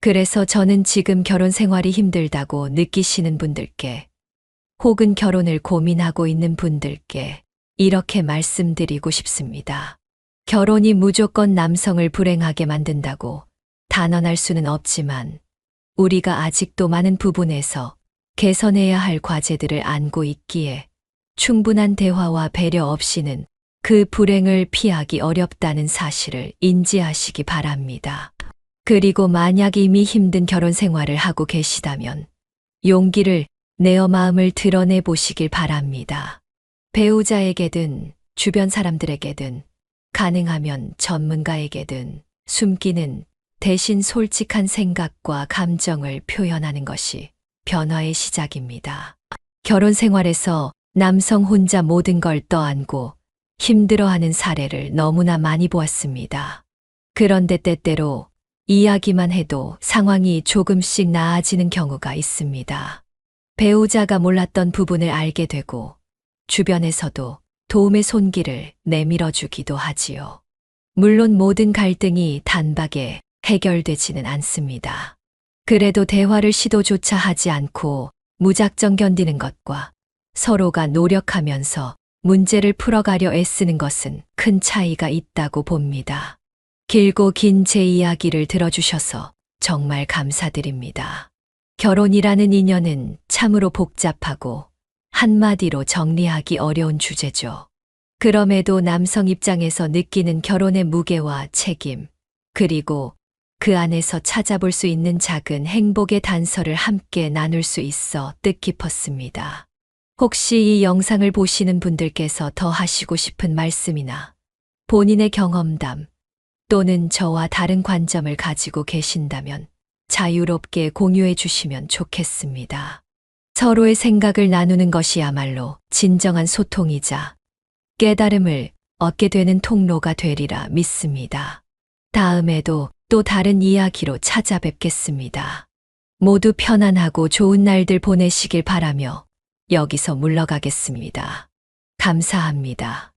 Speaker 1: 그래서 저는 지금 결혼 생활이 힘들다고 느끼시는 분들께 혹은 결혼을 고민하고 있는 분들께 이렇게 말씀드리고 싶습니다. 결혼이 무조건 남성을 불행하게 만든다고 단언할 수는 없지만 우리가 아직도 많은 부분에서 개선해야 할 과제들을 안고 있기에 충분한 대화와 배려 없이는 그 불행을 피하기 어렵다는 사실을 인지하시기 바랍니다. 그리고 만약 이미 힘든 결혼 생활을 하고 계시다면 용기를 내어 마음을 드러내 보시길 바랍니다. 배우자에게든 주변 사람들에게든 가능하면 전문가에게든 숨기는 대신 솔직한 생각과 감정을 표현하는 것이 변화의 시작입니다. 결혼 생활에서 남성 혼자 모든 걸 떠안고 힘들어하는 사례를 너무나 많이 보았습니다. 그런데 때때로 이야기만 해도 상황이 조금씩 나아지는 경우가 있습니다. 배우자가 몰랐던 부분을 알게 되고 주변에서도 도움의 손길을 내밀어 주기도 하지요. 물론 모든 갈등이 단박에 해결되지는 않습니다. 그래도 대화를 시도조차 하지 않고 무작정 견디는 것과 서로가 노력하면서 문제를 풀어가려 애쓰는 것은 큰 차이가 있다고 봅니다. 길고 긴 제 이야기를 들어주셔서 정말 감사드립니다. 결혼이라는 인연은 참으로 복잡하고 한마디로 정리하기 어려운 주제죠. 그럼에도 남성 입장에서 느끼는 결혼의 무게와 책임, 그리고 그 안에서 찾아볼 수 있는 작은 행복의 단서를 함께 나눌 수 있어 뜻깊었습니다. 혹시 이 영상을 보시는 분들께서 더 하시고 싶은 말씀이나 본인의 경험담 또는 저와 다른 관점을 가지고 계신다면 자유롭게 공유해 주시면 좋겠습니다. 서로의 생각을 나누는 것이야말로 진정한 소통이자 깨달음을 얻게 되는 통로가 되리라 믿습니다. 다음에도 또 다른 이야기로 찾아뵙겠습니다. 모두 편안하고 좋은 날들 보내시길 바라며 여기서 물러가겠습니다. 감사합니다.